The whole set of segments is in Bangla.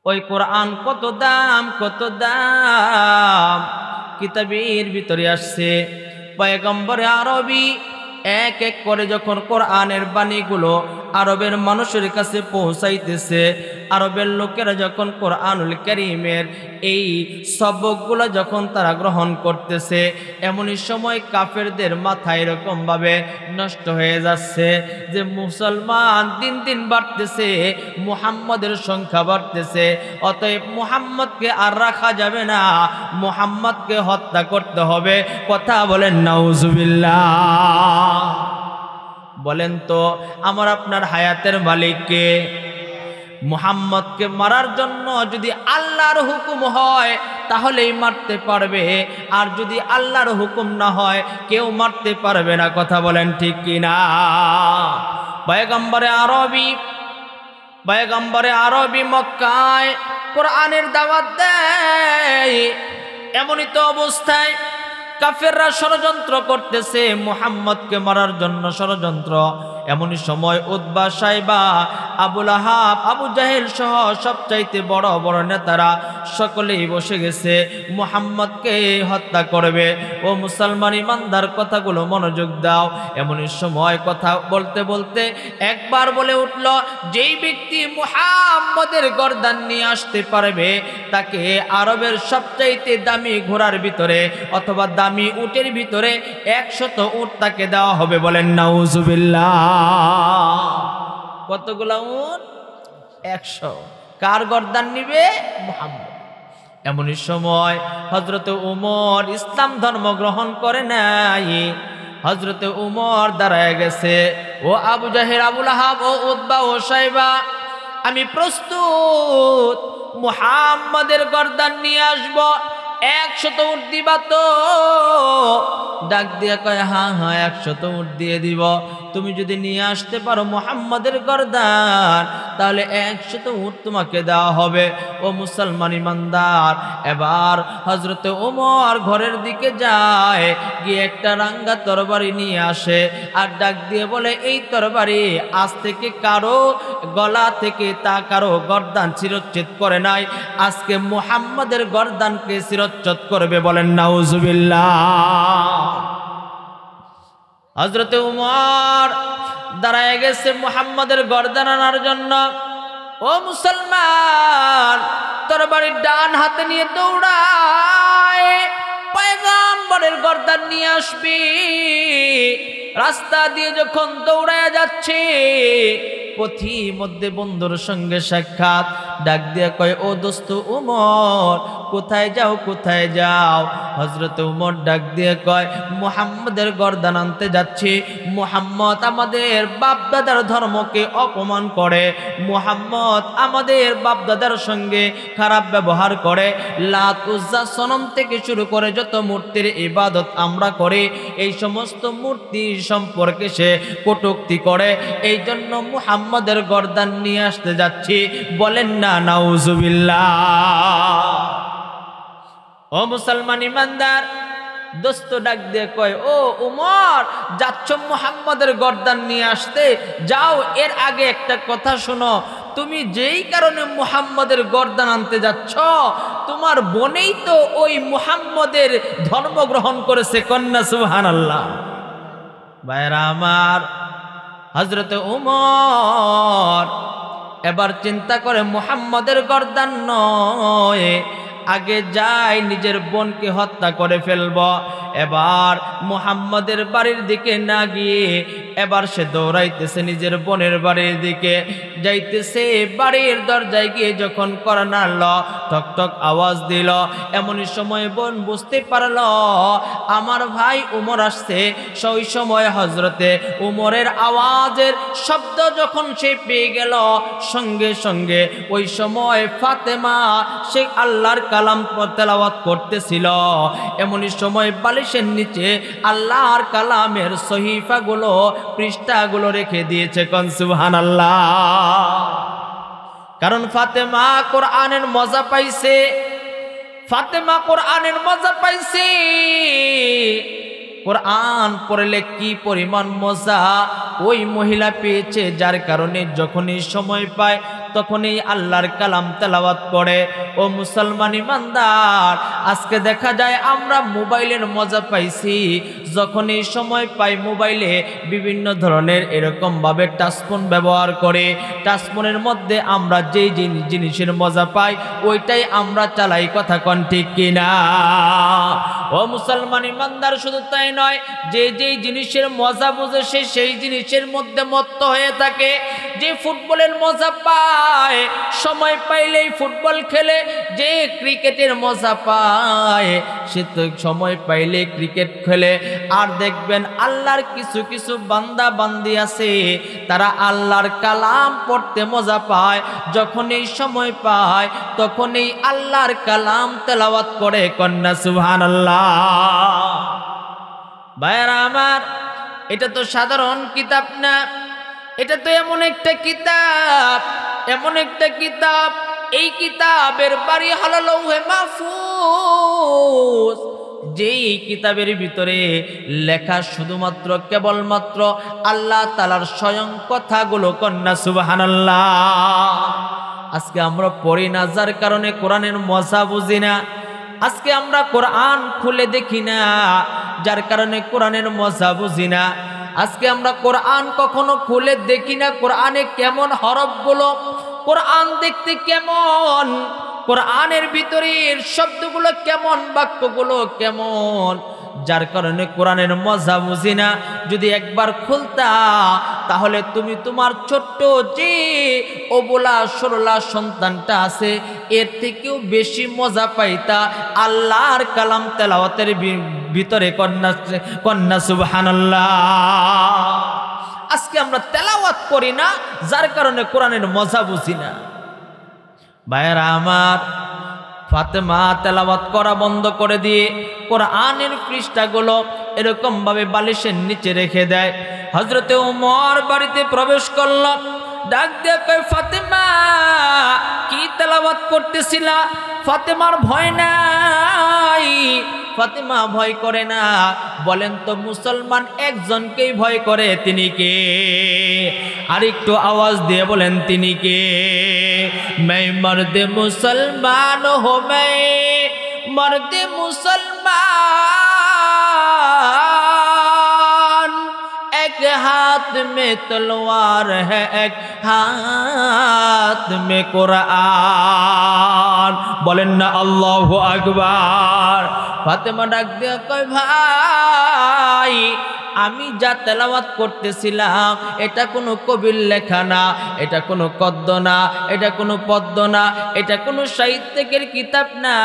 ওই কোরআন কত দাম, কত দাম। কিতাবের ভিতরে আসছে পয়গম্বরে আরবি এক এক করে যখন কোরআনের বাণীগুলো আরবের মানুষের কাছে পৌঁছাইতেছে, আরবের লোকেরা যখন কোরআনুল কারীমের এই সবকগুলো যখন তারা গ্রহণ করতেছে, এমনই সময় কাফেরদের মাথা এরকমভাবে নষ্ট হয়ে যাচ্ছে যে মুসলমান দিন দিন বাড়তেছে, মুহাম্মদের সংখ্যা বাড়তেছে, অতএব মুহাম্মদকে আর রাখা যাবে না, মুহাম্মদকে হত্যা করতে হবে। কথা বলেন নাউজুবিল্লাহ। বলেন তো আমার আপনার হায়াতের মালিককে? মুহাম্মদকে মারার জন্য যদি আল্লাহর হুকুম হয় তাহলেই মারতে পারবে, আর যদি আল্লাহর হুকুম না হয় কেউ মারতে পারবে না। কথা বলেন ঠিক কিনা? পয়গম্বরে আরবি মক্কায় কোরআনের দাওয়াত দেয়, এমনই তো অবস্থায় কাফেররা ষড়যন্ত্র করতেছে মুহাম্মদকে মারার জন্য ষড়যন্ত্র। এমনই সময় উতবা, সাইবা, আবু লাহাব, আবু জাহেল সহ সবচাইতে বড় বড় নেতারা সকলেই বসে গেছে মুহাম্মদকে হত্যা করবে। ও মুসলমান ইমানদার, কথাগুলো মনোযোগ দাও। এমনই সময় কথা বলতে বলতে একবার বলে উঠল, যেই ব্যক্তি মুহাম্মদের গর্দান নিয়ে আসতে পারবে তাকে আরবের সবচাইতে দামি ঘোড়ার ভিতরে অথবা দামি উটের ভিতরে 100 উট তাকে দেওয়া হবে। বলেন নাউজুবিল্লাহ। কতগুলা উট? 100। কার গর্দান নিবে? মুহাম্মদ। এমনই সময় হযরতে উমর ইসলাম ধর্ম গ্রহণ করে নাই। হযরতে উমর দাঁড়ায় গেছে, ও আবু জাহেল, আবু লাহাব, ও উতবা, ও সাইবা, আমি প্রস্তুত, মুহাম্মদের গর্দান নিয়ে আসব, 100 উট দিবা তো? ডাক দিয়ে কয়, হ্যাঁ হ্যাঁ 100 উট দিয়ে দিব। তুমি যদি নিয়ে আসতে পারো মুহাম্মদের গর্দান তাহলে 100 উট তোমাকে দেওয়া হবে। ও মুসলমান ইমানদার, এবার হযরতে ওমর ঘরের দিকে যায়, গিয়ে একটা রাঙ্গা তরবারি নিয়ে আসে আর ডাক দিয়ে বলে, এই তরবারি আজ থেকে কারো গলা থেকে তা কারো গর্দান শিরচ্ছেদ করে নাই, আজকে মুহাম্মদের গর্দানকে শিরচ্ছেদ করবে। বলেন নাউজুবিল্লাহ। হযরতে উমর দাঁড়ায় গেছে মুহাম্মদের গর্দান আনার জন্য। ও মুসলমান, তরবারির ডান হাতে নিয়ে দৌড়ায়, পয়গম্বরের গর্দান নিয়ে আসবি। রাস্তা দিয়ে যখন দৌড়ায় যাচ্ছে, পথি মধ্যে বন্ধুর সঙ্গে সাক্ষাৎ, ডাক দিয়ে কয়, ও দোস্ত উমর, কোথায় যাও, কোথায় যাও? হযরত উমর ডাক দিয়ে কয়, মুহাম্মদের গর্দান আনতে যাচ্ছি। মুহাম্মদ আমাদের বাপদাদার ধর্মকে অপমান করে, মুহাম্মদ আমাদের বাপদাদার সঙ্গে খারাপ ব্যবহার করে, লাত উজ্জা সনম থেকে শুরু করে যত মূর্তির ইবাদত আমরা করি এই সমস্ত মূর্তি সম্পর্কে সে কটূক্তি করে, এই জন্য মুহাম্মদের গর্দান নিয়ে আসতে যাচ্ছি। বলেন না নাউজুবিল্লাহ। ও মুসলমান ইমানদার, দোস্ত ডাক দিয়ে কয়, ও উমর, যাচ্ছ মুহাম্মদের গর্দান নিয়ে আসতে, যাও, এর আগে একটা কথা শোনো, তুমি যেই কারণে মুহাম্মদের গর্দান আনতে যাচ্ছ, তোমার বোনেই তো ওই মুহাম্মদের ধর্ম গ্রহণ করেছে। কন্যা সুবহানাল্লাহ। ভাইরা আমার, হযরতে উমর এবার চিন্তা করে মুহাম্মদের গর্দান নয়, আগে যাই নিজের বোনকে হত্যা করে ফেলব। এবার মুহাম্মদের বাড়ির দিকে না গিয়ে এবার সে দৌড়াইতেছে নিজের বোনের বাড়ির দিকে, যাইতেছে। বাড়ির দরজায় গিয়ে যখন কড়া নাড়ল, টক টক আওয়াজ দিল, এমনই সময় বোন বুঝতে পারল আমার ভাই উমর আসছে। সেই সময় হযরতে উমরের আওয়াজের শব্দ যখন সে পেয়ে গেল, সঙ্গে সঙ্গে ওই সময় ফাতেমা সে আল্লাহর কালাম তেলাওয়াত করতেছিল। এমনই সময় বালিশের নিচে আল্লাহর কালামের সহিফাগুলো, পৃষ্ঠাগুলো রেখে দিয়েছে। কোন সুবহানাল্লাহ। কারণ ফাতেমা কোরআনের মজা পাইছে, ফাতেমা কোরআনের মজা পাইছে। কোরআন পড়লে কি পরিমাণ মজা ওই মহিলা পেয়েছে, যার কারণে যখনই সময় পায় তখনই আল্লাহর কালাম তেলাওয়াত করে। ও মুসলমান ইমানদার, আজকে দেখা যায় আমরা মোবাইলের মজা পাইছি, যখনই সময় পাই মোবাইলে বিভিন্ন ধরনের এরকম ভাবে টাচফোন ব্যবহার করে। টাচফোনের মধ্যে আমরা যেই জিনিসের মজা পাই ওইটাই আমরা চালাই, কথা কোন ঠিক কিনা? ও মুসলমান ইমানদার, শুধু তাই নয়, যেই জিনিসের মজা বুঝে সে সেই জিনিসের মধ্যে মত্ত হয়ে থাকে। যে ফুটবলের মজা পায়, সময় পাইলেই ফুটবল খেলে, যে ক্রিকেটের মজা পায় সে তো সময় পাইলে ক্রিকেট খেলে। আর দেখবেন আল্লাহর কিছু কিছু বান্দা বান্দি আছে, তারা আল্লাহর কালাম পড়তে মজা পায়, যখন এই সময় পায় তখনই আল্লাহর কালাম তেলাওয়াত করে। কন্যা সুবহানাল্লাহ। ভাইরা আমার, এটা তো সাধারণ কিতাব না, এটা তো এমন একটা কিতাব, এমন একটা কিতাব, এই কিতাবের বাড়ি হলো লৌহে মাহফুজ। যেই কিতাবের ভিতরে লেখা শুধুমাত্র কেবলমাত্র আল্লাহ তাআলার স্বয়ং কথাগুলো। কন্যা সুবহানাল্লাহ। আজকে আমরা পড়ি না, যার কারণে কোরআনের মজা বুঝি না। আজকে আমরা কোরআন খুলে দেখি না, যার কারণে কোরআনের মজা বুঝি না। আজকে আমরা কোরআন কখনো খুলে দেখি না, কোরআনে কেমন হরফগুলো, কোরআন দেখতে কেমন, কোরআনের ভিতরের শব্দগুলো কেমন, বাক্যগুলো কেমন, যার কারণে কোরআনের মজা বুঝি না। যদি একবার খুলতা তাহলে তুমি তোমার ছোট্ট যে অবলা সরলা সন্তানটা আছে এর থেকেও বেশি মজা পাইতা আল্লাহর কালাম তেলাওয়াতের ভিতরে। কন্যা সুবহানাল্লাহ। আজকে আমরা তেলাওয়াত করি না, যার কারণে কোরআনের মজা বুঝি না। ভাইরা আমার, ফাতেমা তেলাওয়াত করা বন্ধ করে দিয়ে কোরআনের পৃষ্ঠাগুলো এরকম ভাবে বালিশের নিচে রেখে দেয়। হযরতে ওমর বাড়িতে প্রবেশ করল, ডাক দিয়ে কয়, ফাতেমা কি তেলাওয়াত করতেছিলা? ফাতেমার ভয় নাই, ফাতেমা ভয় করে না। বলেন তো মুসলমান একজনকেই ভয় করে, তিনি কে? আর একটু আওয়াজ দিয়ে বলেন, তিনি কে? मैं मर्द मुसलमान हो, मैं मर्द मुसलमान, एक हाथ में तलवार है, एक हाथ में कुरान। बोलें ना अल्लाहु আকবার। ফাতেমা ডাক দিয়ে কয়, ভাই আমি যা তেলাওয়াত করতেছিলাম এটা কোনো কবির লেখা না, এটা কোনো গদ্য না, এটা কোনো পদ্য না, এটা কোনো সাহিত্যিকের কিতাব না,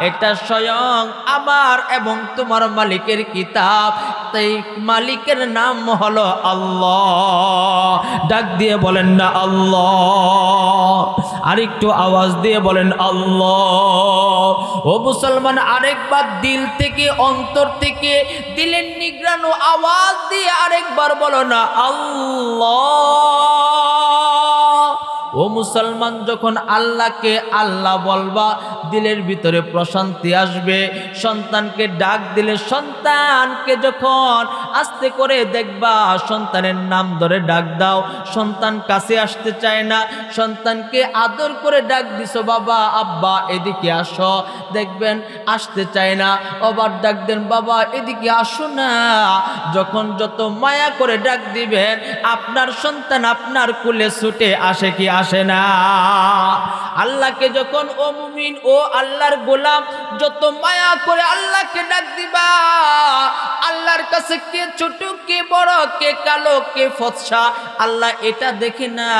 এটা স্বয়ং আমার এবং তোমার মালিকের কিতাব। তাই মালিকের নাম হলো আল্লাহ। ডাক দিয়ে বলেন না আল্লাহ। আরেকটু আওয়াজ দিয়ে বলেন আল্লাহ। ও মুসলমান, আরেকবার দিল থেকে, অন্তর থেকে, দিলের নিগড়ানো আওয়াজ দিয়ে আরেকবার বলো না আল্লাহ। ও মুসলমান, যখন আল্লাহকে আল্লাহ বলবা দিলের ভিতরে প্রশান্তি আসবে। সন্তানকে ডাক দিলে, সন্তানকে যখন আস্তে করে দেখবা, সন্তানের নাম ধরে ডাক দাও, সন্তান কাছে আসতে চায় না। সন্তানকে আদর করে ডাক দিছো, বাবা আব্বা এদিকে আসো, দেখবেন আসতে চায় না। আবার ডাক দেন, বাবা এদিকে আসো না। যখন যত মায়া করে ডাক দিবেন, আপনার সন্তান আপনার কোলে ছুটে আসে কি আসে না? আল্লাহকে যখন, ও মুমিন, ও আল্লাহর গোলাম, যত মায়া করে আল্লাহকে ডাক দিবা, আল্লাহর কাছে কে ছোট কে বড়, কে কালো কে ফর্সা, আল্লাহ এটা দেখে না।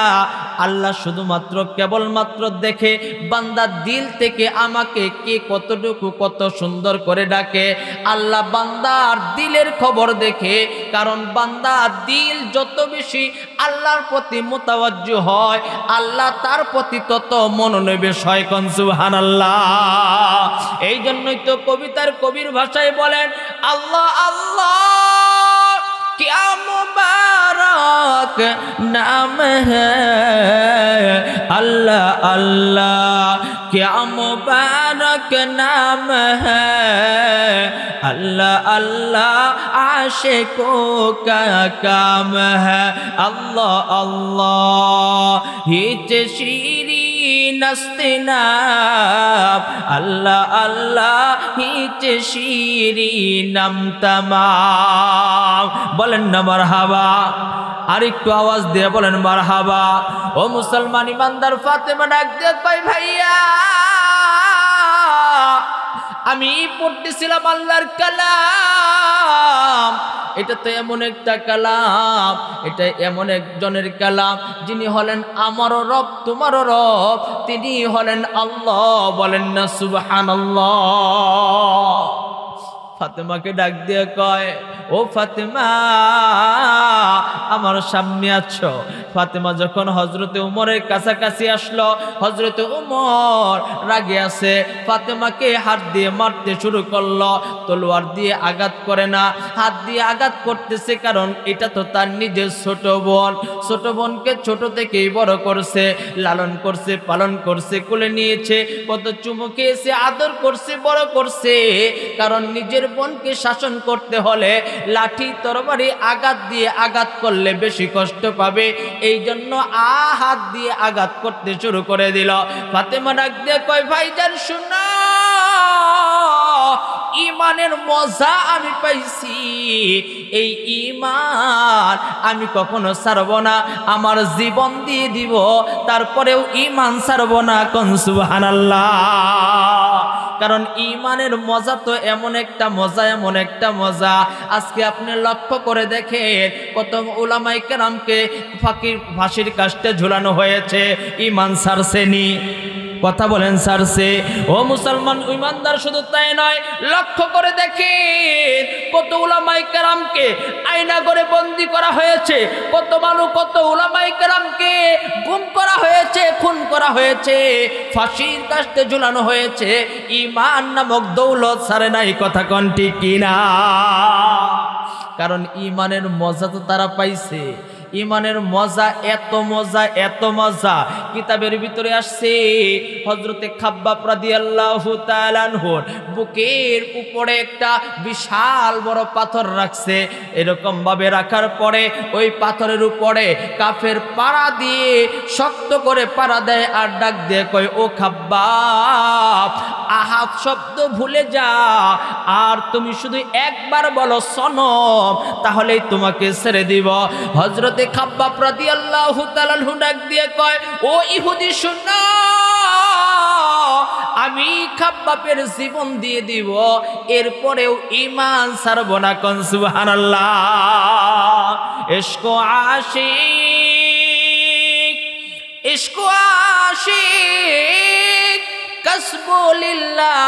আল্লাহ শুধুমাত্র কেবলমাত্র দেখে বান্দার দিল থেকে আমাকে কে কতটুকু কত সুন্দর করে ডাকে। আল্লাহ বান্দার দিলের খবর দেখে, কারণ বান্দার দিল যত বেশি আল্লাহর প্রতি মুতাওয়াজ্জু হয়, আল্লাহ তার প্রতি তত মনোনিবেশ হয়। কোন সুবহানাল্লাহ। এই জন্যই তো কবিতার কবির ভাষায় বলেন, আল্লাহ আল্লাহ क्या मुबारक नाम है, अल्लाह अल्लाह क्या मुबारक नाम है, अल्लाह अल्लाह आशिकों का काम है। अल्लाह अल्लाह हिच शीरी नस्तिनाम, अल्लाह अल्लाह हिच शीरी नम तमाम। बोलें ना मरहबा, আর একটু আওয়াজ দিয়ে বলেন মারহাবা। ও মুসলমান ইমানদার ফাতেমা ডাক দিয়ে কয় ভাইয়া, আমি পড়তেছিলাম আল্লাহর কালাম, এটা তো এমন একটা কালাম, এটা এমন একজনের কালাম যিনি হলেন আমারও রব তোমারও রব, তিনি হলেন আল্লাহ। বলেন না সুবহানাল্লাহ। ফাতেমাকে ডাক দিয়ে কয়, ও ফাতেমা আমার সামনে আছো। ফাতেমা যখন হযরতে উমরের কাছাকাছি আসলো, হযরতে উমর রাগে আছে, ফাতেমাকে হাত দিয়ে মারতে শুরু করলো। তলোয়ার দিয়ে আঘাত করে না, হাত দিয়ে আঘাত করতেছে, কারণ এটা তো তার নিজের ছোট বোন। ছোট বোনকে ছোট থেকেই বড় করছে, লালন করছে, পালন করছে, কোলে নিয়েছে, কত চুমু খেয়েছে, আদর করছে, বড় করছে। কারণ নিজের বোনকে শাসন করতে হলে লাঠি তরবারি আঘাত দিয়ে আঘাত করলে বেশি কষ্ট পাবে, এই জন্য হাত দিয়ে আঘাত করতে শুরু করে দিল। ফাতেমা ডাক দিয়ে কয়, ভাইজান শুনো, ইমানের মজা আমি পাইছি, এই ইমান আমি কখনো ছাড়ব না, আমার জীবন দিয়ে দিব, তারপরেও ইমান ছাড়ব না। কোন সুবহানাল্লাহ। কারণ ইমানের মজা তো এমন একটা মজা, এমন একটা মজা। আজকে আপনি লক্ষ্য করে দেখেন, কত উলামায়ে কেরামকে ফাঁসির কাস্টে ঝুলানো হয়েছে, ইমান ছাড়ছেনি। কথা বলেন ছাড়ছে। ও মুসলমান ইমানদার, শুধু তাই নয়, লক্ষ্য করে দেখেন কত উলামায়ে কেরামকে আয়না করে বন্দী করা হয়েছে, কত মানুষ, কত উলামায়ে কেরামকে গুম করা হয়েছে, খুন করা হয়েছে, ফাঁসির কাস্টে ঝুলানো হয়েছে, ইমান নামক দৌলত ছাড়ে নাই। কথা কোন ঠিক কিনা? কারণ ইমানের মজা তো তারা পাইছে। ইমানের মজা এত মজা, এত মজা, কিতাবের ভিতরে আসছে হযরতে খাব্বাব রাদিয়াল্লাহু তাআলা আনহুর বুকের উপরে একটা বিশাল বড় পাথর রাখছে। এরকম ভাবে রাখার পরে ওই পাথরের উপরে কাফের পাড়া দিয়ে শক্ত করে পাড়া দেয়, আর ডাক দিয়ে কয়, ও খাব্বাব, আহাদ শব্দ ভুলে যা, আর তুমি শুধু একবার বলো সনম, তাহলেই তোমাকে ছেড়ে দিব। হযরতে খাব্বাব রাদিয়াল্লাহু তাআলা আনহু ডাক দিয়ে কয়, ও ইহুদি শুনো, আমি খাব্বাবের জীবন দিয়ে দিব, এরপরেও ঈমান ছাড়ব না। কোন সুবহানাল্লাহ। ইশক আশিক, ইশক আশিক কসবো লিল্লাহ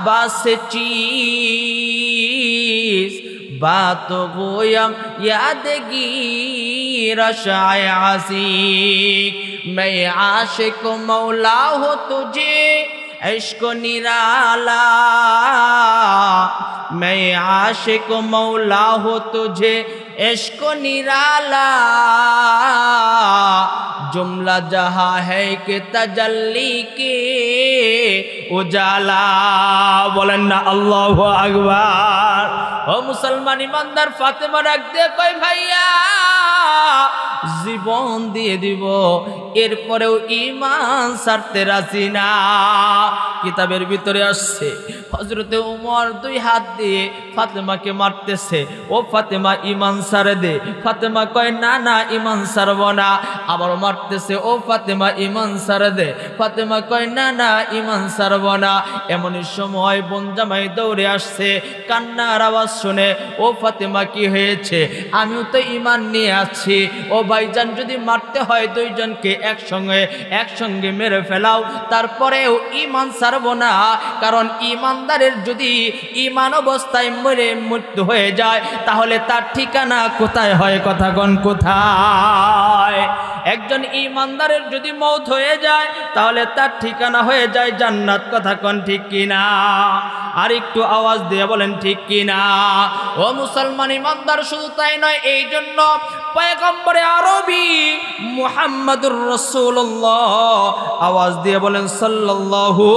বাসে চিজ, बात गोयम यादगी रशाए आशिक, मैं आशिक मौला हो तुझे इश्क निराला, मैं आशिक मौला हो तुझे इश्क निराला, जुमला जहाँ है कि तजल्ली के उजाला। बोलें ना अल्लाहु আকবার। ও মুসলমান ইমানদার, ফাতেমা ডাক দিয়ে কয়, ভাইয়া জীবন দিয়ে দিব, এরপরেও ঈমান ছাড়তে রাজি না। কিতাবের ভিতরে আসছে হযরতে উমর দুই হাত দিয়ে ফাতেমাকে মারতেছে, ও ফাতেমা ঈমান ছাড়ে দে। ফাতেমা কয়, না না ঈমান ছাড়ব না। আবার মারতেছে, ও ফাতেমা ঈমান ছাড়ে দে। ফাতেমা কয়, না না ঈমান ছাড়ব না। এমনই সময় বোন জামাই দৌড়ে আসছে, কান্নার আওয়াজ শুনে, ও ফাতেমা কি হয়েছে? আমিও তো ঈমান নিয়ে আছি। ও ভাইজান, যদি মারতে হয় দুইজনকে একসঙ্গে মেরে ফেলাও, তারপরেও ঈমান ছাড়ব না। কারণ ঈমানদারের যদি ঈমান অবস্থায় মরে মৃত্যু হয়ে যায়, তাহলে তার ঠিকানা কোথায় হয়? কথা কোন কোথায়? একজন ঈমানদারের যদি মওত হয়ে যায়, তাহলে তার ঠিকানা হয়ে যায় জান্নাত। কথা কোন ঠিক কিনা? আর একটু আওয়াজ দিয়ে বলেন ঠিক কিনা? ও মুসলমান ঈমানদার, শুধু তাই নয়, এই জন্য পয়গম্বরে আরবি মুহাম্মাদুর রাসূলুল্লাহ, আওয়াজ দিয়ে বলেন সাল্লাল্লাহু,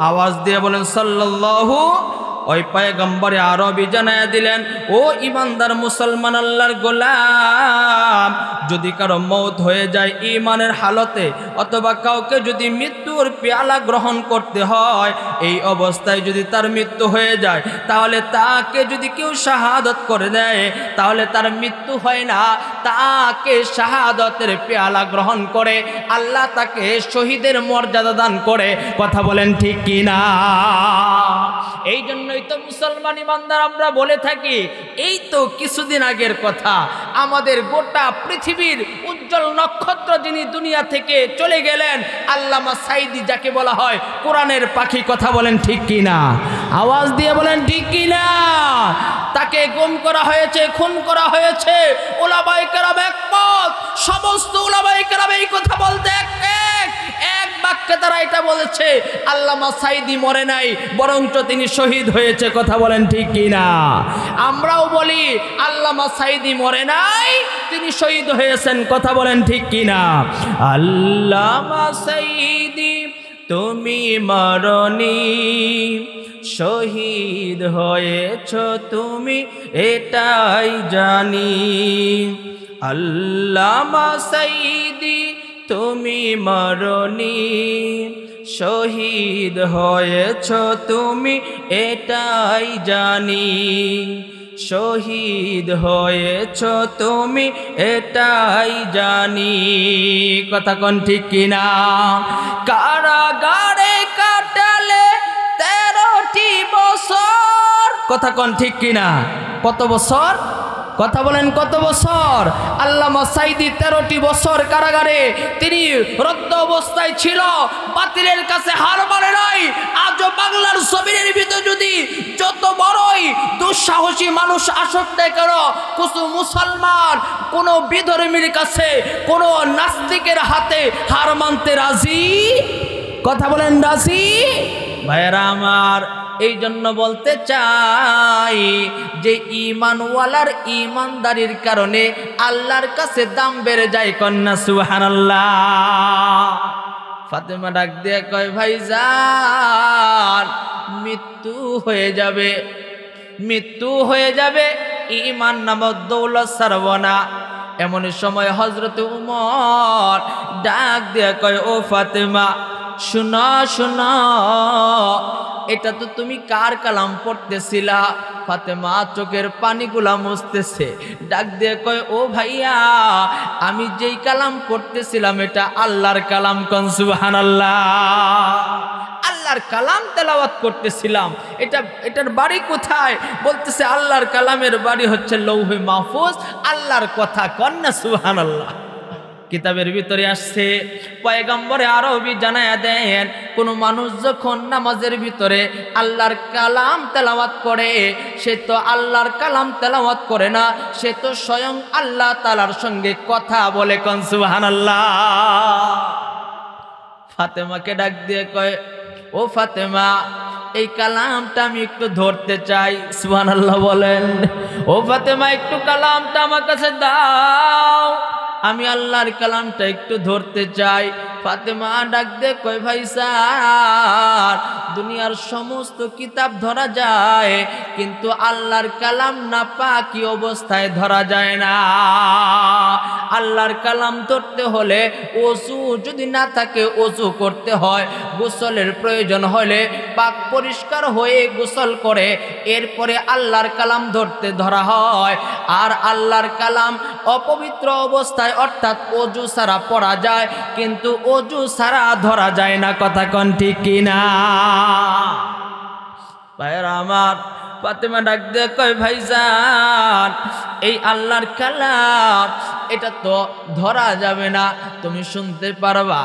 আওয়াজ দিয়ে বলেন সাল্লাল্লাহু। ওই পয়গম্বরে আরবি জানায়া দিলেন, ও ইমানদার মুসলমান আল্লাহর গোলাম, যদি কারো মওত হয়ে যায় ঈমানের হালতে, অথবা কাউকে যদি মৃত্যুর পেয়ালা গ্রহণ করতে হয়, এই অবস্থায় যদি তার মৃত্যু হয়ে যায়, তাহলে তাকে যদি কেউ শাহাদত করে দেয়, তাহলে তার মৃত্যু হয় না, তাকে শাহাদতের পেয়ালা গ্রহণ করে আল্লাহ তাকে শহীদের মর্যাদা দান করে। কথা বলেন ঠিক কিনা? এই জন্যই তো মুসলমান ইমানদার আমরা বলে থাকি, এই তো কিছুদিন আগের কথা, আমাদের গোটা পৃথিবীর উজ্জ্বল নক্ষত্র যিনি দুনিয়া থেকে চলে গেলেন, আল্লামা সাঈদী, যাকে বলা হয় কোরআনের পাখি। কথা বলেন ঠিক কিনা? আওয়াজ দিয়ে বলেন ঠিক কিনা? তাকে গুম করা হয়েছে, খুন করা হয়েছে। উলামায়ে কেরাম একমত, সমস্ত উলামায়ে কেরাম এই কথা বলতে এক বাক্যে তারা এটা বলেছে, আল্লামা সাঈদী মরে নাই, বরঞ্চ তিনি শহীদ হয়েছে। কথা বলেন ঠিক কিনা? আমরাও বলি আল্লামা সাঈদী মরে নাই, তিনি শহীদ হয়েছেন। কথা বলেন ঠিক কিনা? আল্লামা সাঈদী তুমি মরনি, শহীদ হয়েছ তুমি এটাই জানি। আল্লামা সাঈদী তুমি মরনি, শহীদ হয়েছ তুমি এটাই জানি। শহীদ হয়েছ তুমি এটাই জানি। কথা কোন ঠিক কিনা? কারাগারে কাটালে 13টি বছর। কথা কোন ঠিক কিনা? কত বছর? কথা বলেন কত বছর? আল্লামা সাঈদী 13টি বছর কারাগারে তিনি রুদ্ধ অবস্থায় ছিল, বাতিলের কাছে হার মানে নাই। আজও বাংলার জমিনের ভিতর যদি যত বড়ই দুঃসাহসী মানুষ আসুক না কেন, কিছু মুসলমান কোন বিধর্মীর কাছে, কোন নাস্তিকের হাতে হার মানতে রাজি। কথা বলেন রাজি? ভাইরা আমার, এই জন্য বলতে চাই যে ঈমানওয়ালার ঈমানদারির কারণে আল্লাহর কাছে দাম বেড়ে যায়। কন্যা সুবহানাল্লাহ। ফাতেমা ডাক দিয়ে কয়, ভাইজান মৃত্যু হয়ে যাবে, মৃত্যু হয়ে যাবে, ঈমান নামক দৌলত ছাড়ব না। এমন সময় হযরত উমর ডাক দিয়ে কয়, ও ফাতেমা শুনো শুনো, এটা তো তুমি কার কালাম পড়তেছিলা? ফাতেমা চোখের পানিগুলা মুছতেছে, ডাক দিয়ে কয়, ও ভাইয়া, আমি যেই কালাম পড়তেছিলাম এটা আল্লাহর কালাম। কোন সুবহানাল্লাহ। আল্লাহর কালাম তেলাওয়াত করতেছিলাম। এটার বাড়ি কোথায়? বলতেছে আল্লাহর কালামের বাড়ি হচ্ছে লৌহে মাহফুজ, আল্লাহর কথা। কন্যা সুবহানাল্লাহ। কিতাবের ভিতরে আসছে, পয়গম্বরে আরবি জানায়া দেন, কোন মানুষ যখন নামাজের ভিতরে আল্লাহর কালাম তেলাওয়াত করে, সে তো আল্লাহর কালাম তেলাওয়াত করে না, সে তো স্বয়ং আল্লাহ তাআলার সঙ্গে কথা বলে। কোন সুবহানাল্লাহ। ফাতেমাকে ডাক দিয়ে কয়, ও ফাতেমা, এই কালামটা আমি একটু ধরতে চাই। সুবহানাল্লাহ বলেন। ও ফাতেমা, একটু কালামটা আমার কাছে দাও, আমি আল্লাহর কালামটা একটু ধরতে চাই। ফাতেমা ডাক দে কয়, ভাই স্যার, দুনিয়ার সমস্ত কিতাব ধরা যায়, কিন্তু আল্লাহর কালাম না পাকি অবস্থায় ধরা যায় না। আল্লাহর কালাম ধরতে হলে ওযু যদি না থাকে ওযু করতে হয়, গোসলের প্রয়োজন হলে পাক পরিষ্কার হয়ে গোসল করে এরপরে আল্লাহর কালাম ধরা হয়। আর আল্লাহর কালাম অপবিত্র অবস্থায় অর্থাৎ ওযু ছাড়া পড়া যায়, কিন্তু ওযু ছাড়া ধরা যায় না। কথা কোন ঠিক কিনা? ভাইরা আমার, ফাতেমা ডাক দিয়ে কয়, ভাইজান এই আল্লাহর কালাম এটা তো ধরা যাবে না, তুমি শুনতে পারবা।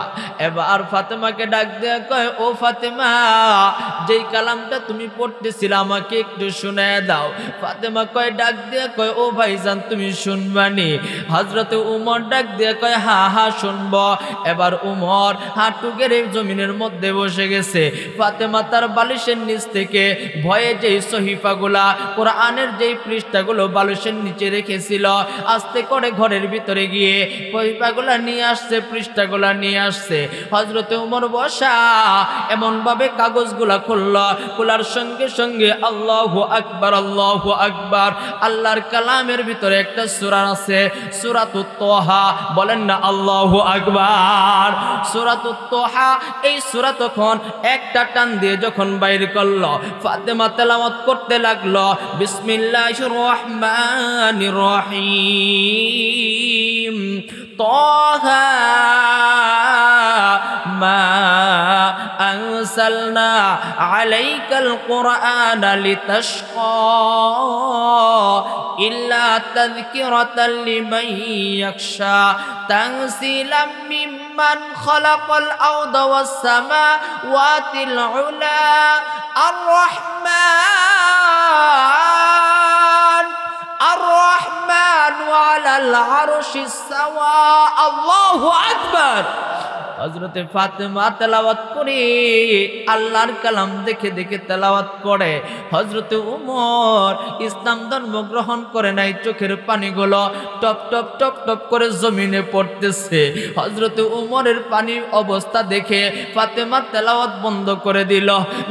এবার ফাতেমাকে ডাক দিয়ে কয়, ও ফাতেমা, যেই কালামটা তুমি পড়তেছিলে আমাকে একটু শুনায় দাও। ফাতেমা কয়, ডাক দিয়ে কয়, ও ভাইজান তুমি শুনবানি? হযরত উমর ডাক দিয়ে কয়, হা হা শুনব। এবার উমর হাঁটু গেড়ে জমিনের মধ্যে বসে গেছে। ফাতেমা তার বালিশের নিচ থেকে ভয়ে যেই সহিফাগুলা, কোরআনের যেই পৃষ্ঠাগুলো বালিশের নিচে লুকিয়ে রেখেছিল, আস্তে করে ঘরের ভিতরে গিয়ে পৃষ্ঠাগুলা নিয়ে আসছে, পৃষ্ঠাগুলা নিয়ে আসছে। হযরতে ওমর বসা এমন ভাবে কাগজগুলা খোলার সঙ্গে সঙ্গে আল্লাহু আকবার, আল্লাহু আকবার, আল্লাহর কালামের ভিতরে একটা সূরা আছে, সূরাতুত তাহা। বলেন না আল্লাহু আকবার। সূরাতুত তাহা, এই সূরা তখন একটা টান দিয়ে যখন বাইর করলো, ফাতেমা তেলাওয়াত করতে লাগলো, বিসমিল্লাহির রহমানির রহিম, তাহা মা আনসালনা আলাইকাল কুরআনা লিতাশকা ইল্লা তাযকিরাতাল লিমান ইয়াখশা তানসিলাম মিম্মান খালাকাল আরদা ওয়াস সামাওয়াতিল উলা আর রহমান আলাল আরশিস সাওয়া। আল্লাহু আকবার। হযরতে ফাতেমা তেলাওয়াত করে, আল্লাহর কালাম দেখে দেখে তেলাওয়াত করে। হযরতে ওমর ইসলাম ধর্ম গ্রহণ করে নাই, চোখের পানিগুলো টপ টপ টপ টপ করে জমিনে পড়তেছে। হযরতে ওমরের পানির অবস্থা দেখে ফাতেমা তেলাওয়াত বন্ধ করে দিল,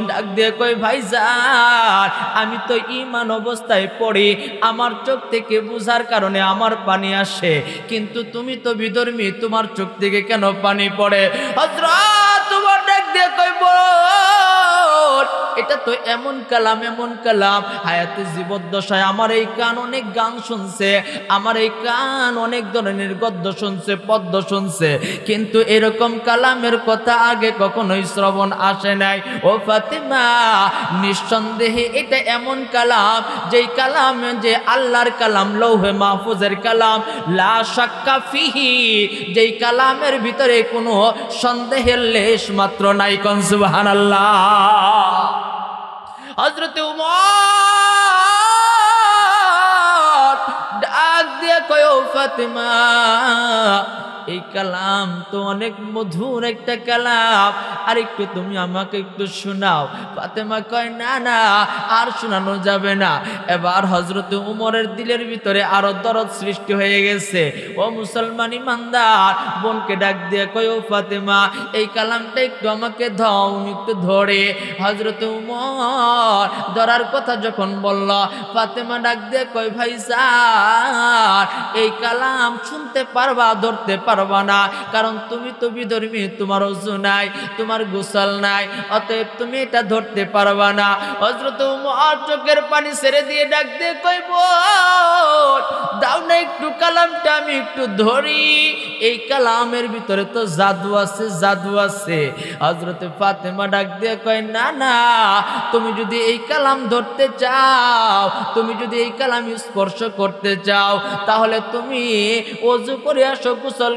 ডাক দিয়ে কই, ভাইজান আমি তো ঈমান অবস্থায় পড়ি, আমার চোখ থেকে বুঝার কারণে আমার পানি আসে, কিন্তু তুমি তো বিধর্মী, তোমার চোখ থেকে কেন পানি পড়ে? হযরত ওমর ডাক দিয়ে কই, এটা তো এমন কালাম, এমন কালাম, হায়াতে জীবদ্দশায় আমার এই কান অনেক গান শুনছে, আমার এই কান অনেক ধরনের গদ্য শুনছে, পদ্য শুনছে, কিন্তু এরকম কালামের কথা আগে কখনোই শ্রবণ আসে নাই। ও ফাতেমা, নিঃসন্দেহে এটা এমন কালাম, যেই কালাম যে আল্লাহর কালাম, লৌহে মাহফুজের কালাম, লা শাক্কা ফিহি, যেই কালামের ভিতরে কোনো সন্দেহের লেশ মাত্র নাই। কোন সুবহানাল্লাহ। হযরতে ওমর ডাক দিয়ে কয়, ও ফাতেমা, এই কালাম তো অনেক মধুর একটা কালাম, আর একটু তুমি আমাকে একটু শোনাও। ফাতেমা কয়, না না, আর শোনানো যাবে না। এবার হযরতে ওমরের দিলের ভিতরে আরো দরদ সৃষ্টি হয়ে গেছে। ও মুসলমান ইমানদার বোনকে ডাক দিয়ে কয়, ও ফাতেমা, এই কালামটা একটু আমাকে দাও, একটু ধরে। হযরতে ওমর ধরার কথা যখন বলল, ফাতেমা ডাক দিয়ে কয়, ভাইজান এই কালাম শুনতে পারবা, ধরতে পারবা না, কারণ তুমি তো বিধর্মী, তোমার ওযু নাই, তোমার গোসল নাই, অতএব তুমি এটা ধরতে পারবা না। হযরত ওমর চোখের পানি ছেড়ে দিয়ে ডাক দিয়ে কই, বোন দাও না একটু কালামটা, আমি একটু ধরি, এই কালামের ভিতরে তো জাদু আছে, জাদু আছে। হযরতে ফাতেমা ডাক দিয়ে কয়, না না, তুমি যদি এই কালাম ধরতে চাও, তুমি যদি এই কালাম স্পর্শ করতে চাও, তাহলে তুমি ওযু করে আসো, গোসল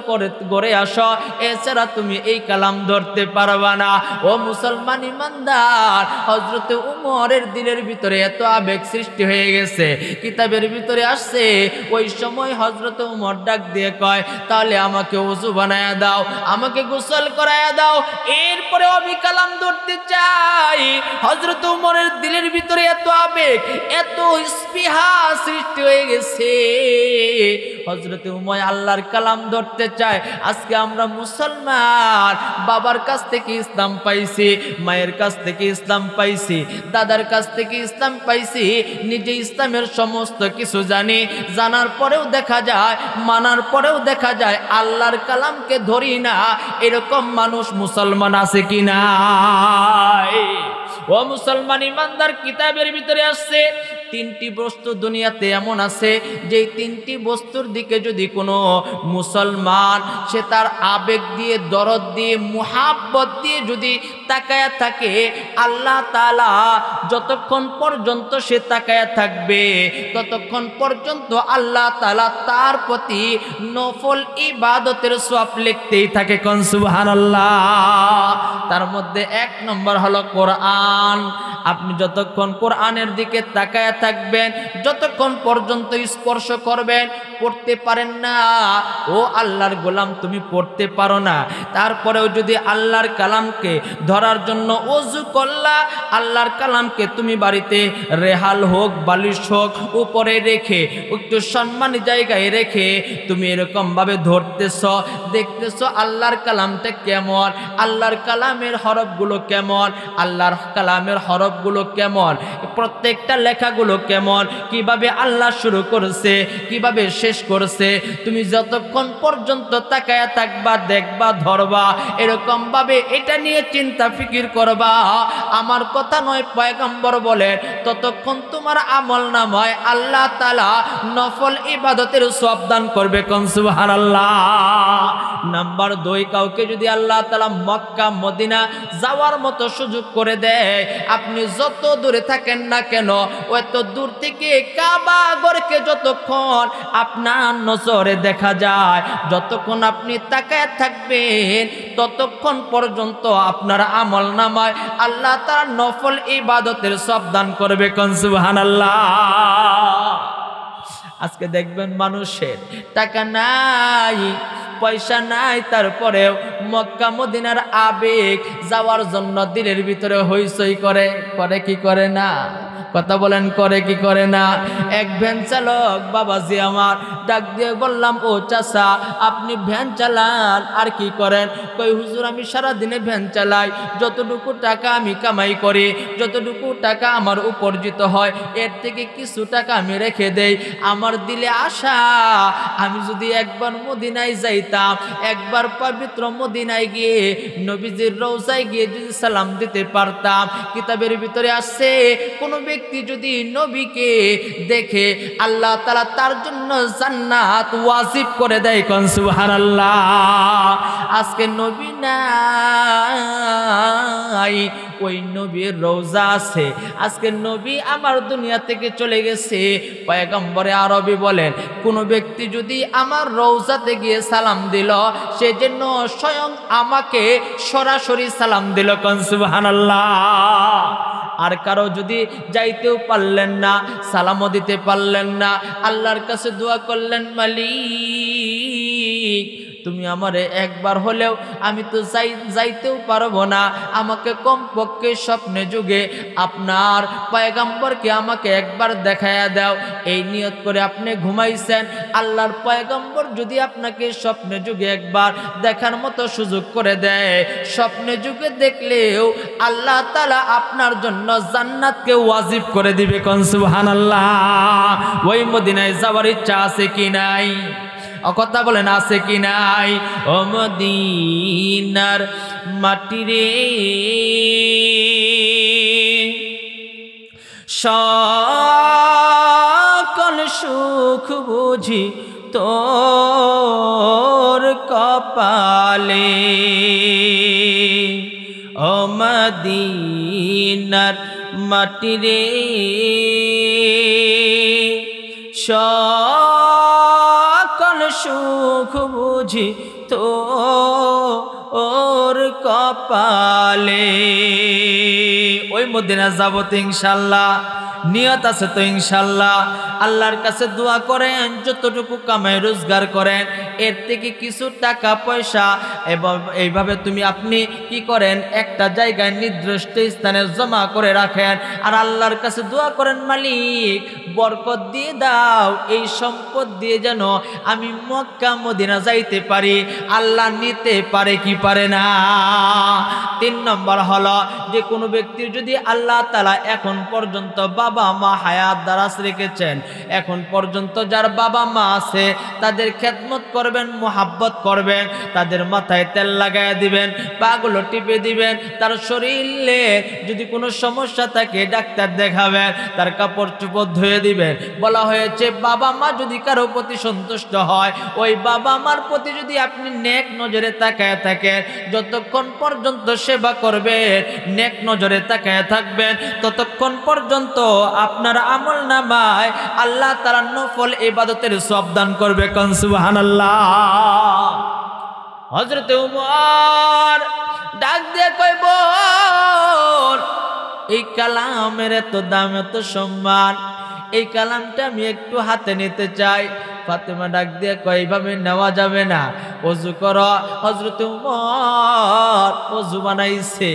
করে আসো, এছাড়া তুমি এই কালাম ধরতে পারবা না। ও মুসলমান ইমানদার, হযরতে ওমরের দিলের ভিতরে এত আবেগ সৃষ্টি হয়ে গেছে। কিতাবের ভিতরে আসছে, ওই সময় হযরতে ওমর ডাক দিয়ে কয়, তাহলে আমাকে ওযু বানায়া দাও, আমাকে গোসল করায়া দাও, এরপরে আমি কালাম ধরতে চাই। হযরতে ওমরের দিলের ভিতরে এত আবেগ, এত স্পৃহা সৃষ্টি হয়ে গেছে, হযরতে ওমর আল্লাহর কালাম ধরতে চায়। আজকে আমরা মুসলমান, বাবার কাছ থেকে ইসলাম পাইছি, মায়ের কাছ থেকে ইসলাম পাইছি, দাদার কাছ থেকে ইসলাম পাইছি, নিজে ইসলামের সমস্ত কিছু জানি, জানার পরেও দেখা যায়, মানার পরেও দেখা যায় আল্লাহর কালামকে ধরি না, এরকম মানুষ মুসলমান আছে কি না? ও মুসলমান ইমানদার, কিতাবের ভিতরে আসছে তিনটি বস্তু দুনিয়াতে এমন আছে, যে তিনটি বস্তুর দিকে যদি কোনো মুসলমান সে তার আবেগ দিয়ে, দরদ দিয়ে, মুহাব্বত দিয়ে যদি তাকায়া থাকে, আল্লাহ তাআলা যতক্ষণ পর্যন্ত সে তাকায়া থাকবে, ততক্ষণ পর্যন্ত আল্লাহ তাআলা তার প্রতি নফল ইবাদতের সওয়াব লিখতেই থাকে। কোন সুবহানাল্লাহ। তার মধ্যে এক নম্বর হলো কোরআন। আপনি যতক্ষণ কোরআনের দিকে তাকায়া থাকবেন, যতক্ষণ পর্যন্ত স্পর্শ করবেন পড়তে পারেন না। ও আল্লাহর গোলাম, তুমি পড়তে পারো না, তারপরেও যদি আল্লাহর কালামকে ধরার জন্য ওযু করলা, আল্লাহর কালামকে তুমি বাড়িতে রেহাল হোক বালিশ হোক উপরে রেখে একটু সম্মানী জায়গায় রেখে তুমি এরকম ভাবে ধরতেছ, দেখতেছ আল্লাহর কালামটা কেমন, আল্লাহর কালামের হরফগুলো কেমন, আল্লাহর কালামের হরফগুলো কেমন, প্রত্যেকটা লেখাগুলো কেমন, কিভাবে আল্লাহ শুরু করেছে কিভাবে শেষ করেছে, তুমি যতক্ষণ পর্যন্ত তাকায়া থাকবা, দেখবা, ধরবা, এরকম ভাবে এটা নিয়ে চিন্তা ফিকির করবা। আমার কথা নয়, পয়গম্বর বলেন ততক্ষণ তোমার আমল নামায় আল্লাহ তাআলা নফল ইবাদতের সওয়াব দান করবে। কোন সুবহানাল্লাহ। নাম্বার 2, কাউকে যদি আল্লাহ তাআলা মক্কা মদিনা যাওয়ার মতো সুযোগ করে দেয়, আপনি যত দূরে থাকেন না কেন, অত দূর থেকে কাবা ঘরকে যতক্ষণ আপনার নজরে দেখা যায়, যতক্ষণ আপনি তাকায় থাকবেন, ততক্ষণ পর্যন্ত আপনার আমল নামায় আল্লাহ তাআলা নফল ইবাদতের সওয়াব দান করবে। কোন সুবহানাল্লাহ। আজকে দেখবেন মানুষের টাকা নাই, পয়সা নাই, তারপরেও মক্কা মদিনার আবেগ যাওয়ার জন্য দিলের ভিতরে হইচই করে, করে কি করে না? কথা বলেন, করে কি করে না? এক ভ্যান চালক বাবাজি আমার ডাক দিয়ে বললাম, ও চাচা আপনি ভ্যান চালান আর কি করেন? কই হুজুর আমি সারা দিনে ভ্যান চালাই, যতটুকু টাকা আমি কামাই করি, যতটুকু টাকা আমার উপার্জিত হয়, এর থেকে কিছু টাকা আমি রেখে দেই। আমার দিলে আশা, আমি যদি একবার মদিনায় যাইতাম, একবার পবিত্র মদিনায় গিয়ে নবীজির রওজায় গিয়ে যদি সালাম দিতে পারতাম। কিতাবের ভিতরে আসছে, কোনো ব্যক্তি যদি নবীকে দেখে আল্লাহ তাআলা তার জন্য জান্নাত ওয়াজিব করে দেয়। কোন সুবহানাল্লাহ। আজকে নবী নাই, ওই নবীর রওজা আছে, আজকে নবী আমার দুনিয়া থেকে চলে গেছে। পয়গম্বরে আরবি বলেন, কোন ব্যক্তি যদি আমার রওজাতে গিয়ে সালাম দিল, সে যেন স্বয়ং আমাকে সরাসরি সালাম দিল। কোন সুবহানাল্লাহ। আর কারো যদি যাইতেও পারলেন না, সালামও দিতে পারলেন না, আল্লাহর কাছে দোয়া করলেন, মালিক তুমি আমারে একবার হলেও, আমি তো যাইতেও পারবো না, আমাকে কমপক্ষে স্বপ্নে যুগে আপনার পয়গম্বরকে আমাকে একবার দেখায়া দাও। এই নিয়ত করে আপনি ঘুমাইছেন, আল্লাহর পয়গম্বর যদি আপনাকে স্বপ্নে যুগে একবার দেখার মতো সুযোগ করে দেয়, স্বপ্নে যুগে দেখলেও আল্লাহ তাআলা আপনার জন্য জান্নাতকে ওয়াজিব করে দিবে। কোন সুবহানাল্লাহ। ওই মদিনায় যাওয়ার ইচ্ছা আছে কি নাই? কথা বলেন, আছে কি নাই? ও মদিনার মাটি রে, সকল সুখ বুঝি তোর কপালে। ও মদিনার মাটি রে, সকল সুখ বুঝি তোর কপালে। ওই মদিনা যাব তো ইনশাল্লাহ, নিয়ত আছে তো ইনশাল্লাহ। আল্লাহর কাছে দোয়া করেন, যতটুকু কামাই রোজগার করেন, এর থেকে কিছু টাকা পয়সা এবং এইভাবে আপনি কি করেন, একটা জায়গায় নির্দিষ্ট স্থানে জমা করে রাখেন, আর আল্লাহর কাছে দোয়া করেন, মালিক বরকত দিয়ে দাও, এই সম্পদ দিয়ে যেন আমি মক্কা মদিনা যাইতে পারি। আল্লাহ নিতে পারে কি পারে না? 3 নম্বর হলো যে কোনো ব্যক্তির যদি আল্লাহ তাআলা এখন পর্যন্ত বাবা মা হায়াত দারাজ রেখেছেন, এখন পর্যন্ত যার বাবা মা আছে তাদের খেদমত করবেন, মোহাব্বত করবেন, তাদের মাথায় তেল লাগায় দিবেন, পাগুলো টিপে দিবেন, তার শরীরে যদি কোনো সমস্যা থাকে ডাক্তার দেখাবেন, তার কাপড় চোপড় ধুয়ে দিবেন। বলা হয়েছে বাবা মা যদি কারো প্রতি সন্তুষ্ট হয়, ওই বাবা মার প্রতি যদি আপনি নেক নজরে তাকায় থাকেন, যতক্ষণ পর্যন্ত সেবা করবেন, নেক নজরে তাকায় থাকবেন, ততক্ষণ পর্যন্ত আপনার আমল নামায় আল্লাহ তাআলা নফল ইবাদতের সওয়াব দান করবে। কোন সুবহানাল্লাহ। হযরত উমর ডাক দিয়ে কই, বোন এই কালামের এত দাম এত সম্মান, এই কালামটা আমি একটু হাতে নিতে চাই। ফাতেমা ডাক দিয়ে কয় এইভাবে নেওয়া যাবে না, ওযু করো। হযরত উমর ওযু বানাইছে,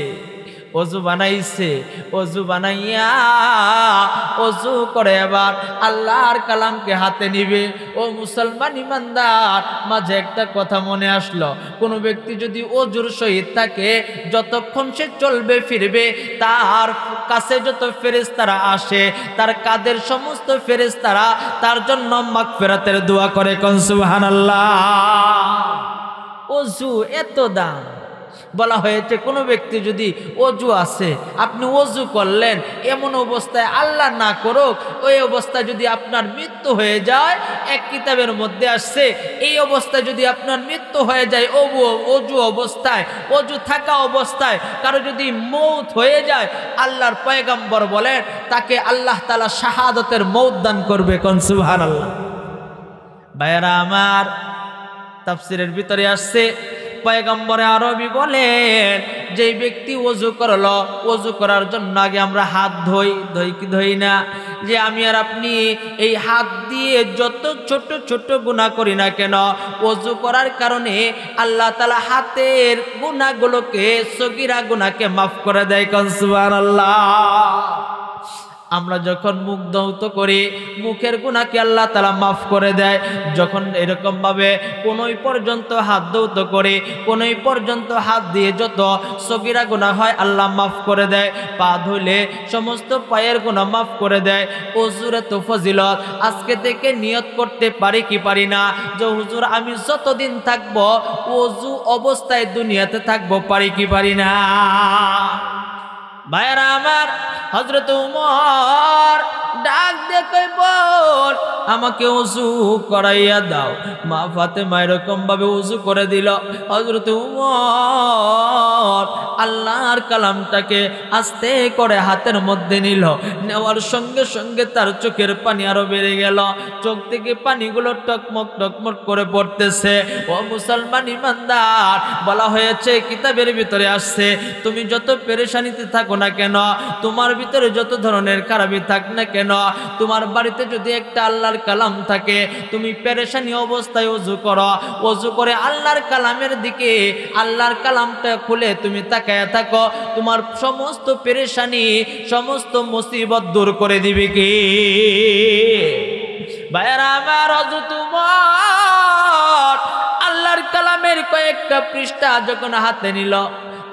ওযু বানাইছে, ওযু বানাইয়া ওযু করে এবার আল্লাহর কালামকে হাতে নিবে। ও মুসলমান ইমানদার, মাঝে একটা কথা মনে আসলো, কোন ব্যক্তি যদি ওযুর সহিত থাকে, যতক্ষণ সে চলবে ফিরবে, তার কাছে যত ফেরেশতারা আসে, তার কাদের সমস্ত ফেরেশতারা তার জন্য মাগফিরাতের দোয়া করে। কোন সুবহানাল্লাহ। ওযু এত দাম। বলা হয়েছে কোনো ব্যক্তি যদি ওযু আছে, আপনি ওযু করলেন, এমন অবস্থায় আল্লাহ না করুক, ওই অবস্থায় যদি আপনার মৃত্যু হয়ে যায়, এক কিতাবের মধ্যে আসছে এই অবস্থায় যদি আপনার মৃত্যু হয়ে যায়, ওযু অবস্থায়, ওযু থাকা অবস্থায় কারো যদি মৌত হয়ে যায়, আল্লাহর পয়গম্বর বলেন তাকে আল্লাহ তাআলা শাহাদাতের মৌত দান করবে। কোন সুবহানাল্লাহ। ভাইরা আমার, তাফসীরের ভিতরে আসছে পয়গম্বরে আরবি বলেন যে ব্যক্তি ওযু করলো, ওযু করার জন্য আগে আমরা হাত ধই কি ধই না? যে আমি আর আপনি এই হাত দিয়ে যত ছোট ছোট গুনাহ করি না কেন, ওযু করার কারণে আল্লাহ তাআলা হাতের গুনাহগুলোকে, সগীরা গুনাহকে মাফ করে দেয়। কোন সুবহানাল্লাহ। আমরা যখন মুখ ধৌত করি, মুখের গুনাহকে আল্লাহ তাআলা মাফ করে দেয়। যখন এরকম ভাবে কোনই পর্যন্ত হাত ধৌত করে, কোনই পর্যন্ত হাত দিয়ে যত সগীরা গুনাহ হয় আল্লাহ মাফ করে দেয়। পা ধুলে সমস্ত পায়ের গুনাহ মাফ করে দেয়। ওযুর এত ফজিলত, আজকে থেকে নিয়ত করতে পারি কি পারি না যে হুজুর আমি যতদিন থাকবো ওযু অবস্থায় দুনিয়াতে থাকবো, পারি কি পারি না? ভাইরা আমার, হযরত উমর ডাক দিয়ে কই বল আমাকে ওযু করাইয়া দাও। মা ফাতেমা এরকম ভাবে ওযু করে দিল। হযরত উমর আল্লাহর কালামটাকে আস্তে করে হাতের মধ্যে নিল। নেওয়ার সঙ্গে সঙ্গে তার চোখের পানি আরো বেড়ে গেল। চোখ থেকে পানিগুলো টকমক টকমক করে পড়তেছে। ও মুসলমান ইমানদার, বলা হয়েছে কিতাবের ভিতরে আসছে, তুমি যত পেরেশানিতে থাকো না কেন, তোমার ভিতরে যত ধরনের খারাপি থাক না কেন, তোমার বাড়িতে যদি একটা আল্লাহর কালাম থাকে, তুমি পেরেশানি অবস্থায় ওযু করো, ওযু করে আল্লাহর কালামের দিকে, আল্লাহর কালামটা খুলে তুমি তাকায়া থাকো, তোমার সমস্ত পেরেশানি, সমস্ত মুসিবত দূর করে দিবে কি? ভাইরা আমার, হযরত উমর আল্লাহর কালামের কয়েকটা পৃষ্ঠা যখন হাতে নিল,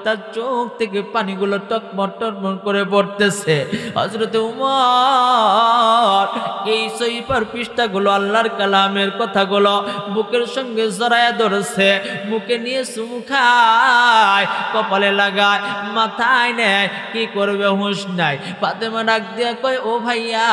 তার চোখ থেকে পানিগুলো টকমক টকমক করে পড়তেছে। হযরত উমর এই সহিফার পৃষ্ঠাগুলো, আল্লাহর কালামের কথাগুলো বুকের সঙ্গে জড়ায়া ধরেছে, মুখে নিয়ে চুমু খায়, কপালে লাগায়, মাথায় নেয়, কি করবে হুঁশ নাই। ফাতেমা ডাক দিয়া কয় ও ভাইয়া,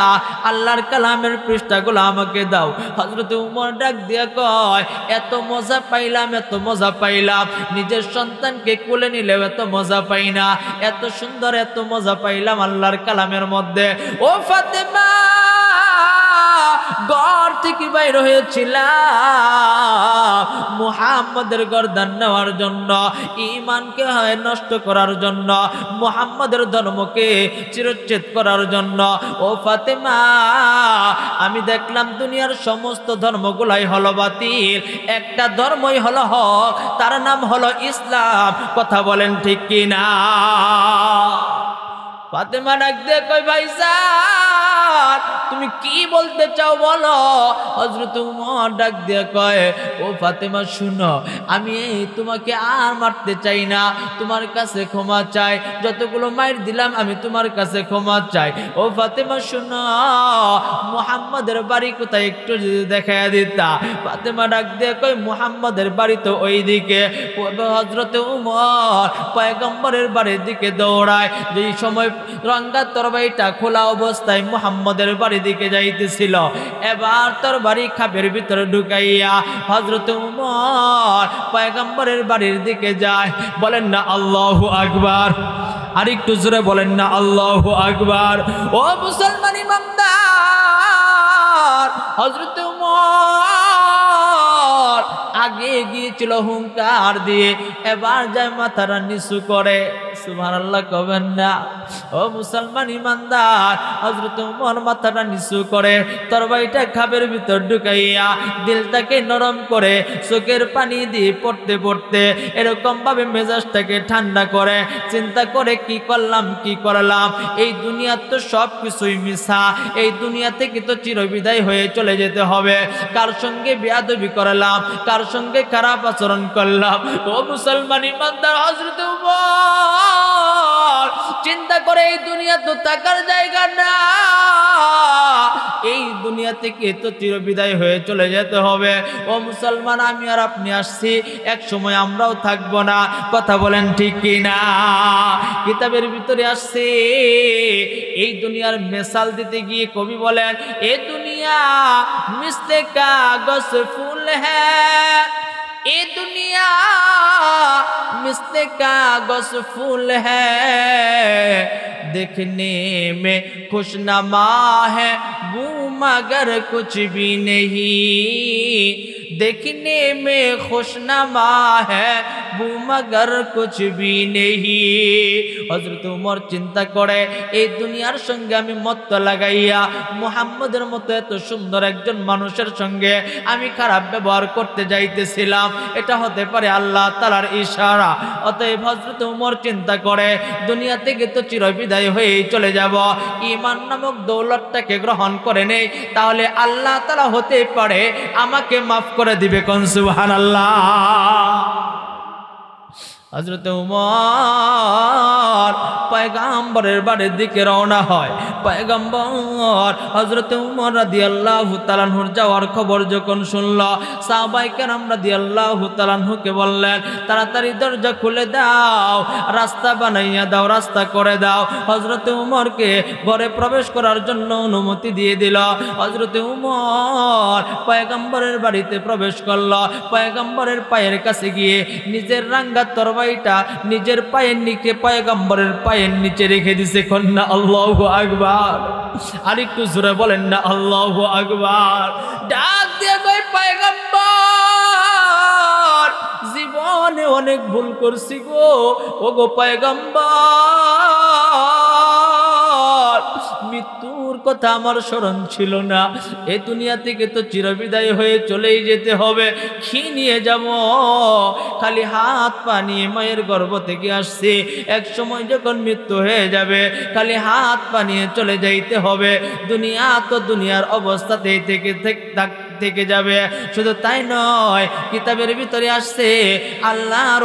আল্লাহর কালামের পৃষ্ঠাগুলো আমাকে দাও। হযরত উমর ডাক দিয়া কয় এত মজা পাইলাম, এত মজা পাইলাম, নিজের সন্তানকে কোলে নিলে এত মজা পাই না, এত সুন্দর এত মজা পাইলাম আল্লাহর কালামের মধ্যে। ও ফাতেমা, ঘর থেকে বাইর হয়েছিলাম মুহাম্মাদের গর্দান নেওয়ার জন্য, ঈমানকে হয় নষ্ট করার জন্য, মুহাম্মাদের ধর্মকে চিরচ্ছেদ করার জন্য। ও ফাতেমা, আমি দেখলাম দুনিয়ার সমস্ত ধর্মগুলাই হলো বাতিল, একটা ধর্মই হলো হক, তার নাম হলো ইসলাম। কথা বলেন ঠিক কি না? ফাতেমা ডাক দিয়ে কই ভাইজান, তুমি কি বলতে চাও বলো। হযরত উমর ডাক দিয়ে কয় ও ফাতেমা শুনো, আমি তোমাকে আর মারতে চাই না, তোমার কাছে ক্ষমা চাই, যতগুলো মাইর দিলাম আমি তোমার কাছে ক্ষমা চাই। ও ফাতেমা শুনো, মুহাম্মাদের বাড়ি কোথায় একটু যদি দেখাইয়া দিতা। ফাতেমা ডাক দিয়ে কয় মুহাম্মাদের বাড়ি তো ওইদিকে। হযরত উমর পয়গম্বরের বাড়ির দিকে দৌড়ায়। যেই সময় রঙ্গা তরবারিটা খোলা অবস্থায় মুহাম্মাদের বাড়ির দিকে যাইতেছিল, এবার তরবারি খাপের ভিতরে ঢুকাইয়া হযরত উমর পয়গম্বরের বাড়ির দিকে যায়। বলেন না আল্লাহু আকবার। আর একটু জোরে বলেন না আল্লাহু আকবার। ও মুসলমান ইমানদার, হযরত উমর আগে গিয়েছিল হুঙ্কার দিয়ে, এবার যায় মাথাটা নিচু করে। সুবহানাল্লাহ কবেন না? ও মুসলমান ইমানদার, হযরত ওমর মাথাটা নিচু করে তরবারিটা খাবের ভিতর ঢুকাইয়া দিলটাকে নরম করে চোখের পানি দিয়ে পড়তে পড়তে এরকম ভাবে মেজাজটাকে ঠান্ডা করে চিন্তা করে কি করলাম কি করলাম, এই দুনিয়ার তো সব কিছুই মিছা, এই দুনিয়া থেকে তো চিরবিদায় হয়ে চলে যেতে হবে। কার সঙ্গে বেয়াদবি করলাম, কার সঙ্গে খারাপ আচরণ করলাম। ও মুসলমান ইমানদার, হযরত ওমর চিন্তা করে এই দুনিয়া তো থাকার জায়গা না, এই দুনিয়া থেকে তো চিরবিদায় হয়ে চলে যেতে হবে। ও মুসলমান, আমি আর আপনি আসছি, এক সময় আমরাও থাকবো না। কথা বলেন ঠিক কি না? কিতাবের ভিতরে আসছে, এই দুনিয়ার মিসাল দিতে গিয়ে কবি বলেন, এ দুনিয়া মিসলে কাগজ ফুল হ্যায়, এ দুনিয়া मिसले कागज फूल है, देखने में खुशनमा है वो मगर कुछ भी नहीं, देखने में खुशनमा है वो मगर कुछ भी नहीं। हजरत उमर चिंता करे এই দুনিয়ার সঙ্গে আমি মত্ত লাগাইয়া মুহাম্মদের মতো এত সুন্দর একজন মানুষের সঙ্গে আমি খারাপ ব্যবহার করতে যাইতেছিলাম, এটা হতে পারে আল্লাহ তাআলার ইশারা। অতএব হযরত উমর চিন্তা করে দুনিয়া থেকে তো চিরবিদায় হয়ে চলে যাব, ঈমান নামক দৌলতটাকে গ্রহণ করে নেই, তাহলে আল্লাহ তাআলা হতে পারে আমাকে maaf করে দিবে। কোন সুবহানাল্লাহ। হযরত উমর পয়গম্বরের বাড়ির দিকে রওনা হয়। পয়গম্বর হযরত উমর রাদিয়াল্লাহু তাআলা আনহুর যাওয়ার খবর যখন শুনল, সাহাবায়ে কেরাম রাদিয়াল্লাহু তাআলা আনহুকে বললেন, তাড়াতাড়ি দরজা খুলে দাও, রাস্তা বানাইয়া দাও, রাস্তা করে দাও। হযরত উমরকে ঘরে প্রবেশ করার জন্য অনুমতি দিয়ে দিল। হযরত উমর পয়গম্বরের বাড়িতে প্রবেশ করল। পয়গম্বরের পায়ের কাছে গিয়ে নিজের রাঙ্গা তরবারিটা নিজের পায়ের নিচে পয়গম্বরের পায়ের নিচে রেখে দিছে। কন্যা আল্লাহু আকবার। আরেকটু জোরে বলেন না আল্লাহু আকবার। ডাক দিয়ে কই, পয়গম্বর জীবনে অনেক ভুল করছি গো, ও গো পয়গম্বর, মৃত্যুর কথা আমার স্মরণ ছিল না, এই দুনিয়া থেকে তো চিরবিদায় হয়ে চলেই যেতে হবে, কি নিয়ে যাব? খালি হাত পা নিয়ে মায়ের গর্ভ থেকে আসছে, এক সময় যখন মৃত্যু হয়ে যাবে খালি হাত পা নিয়ে চলে যাইতে হবে। দুনিয়া তো দুনিয়ার অবস্থাতেই থেকে যাবে। শুধু তাই নয়, কিতাবের ভিতরে আসছে আল্লাহর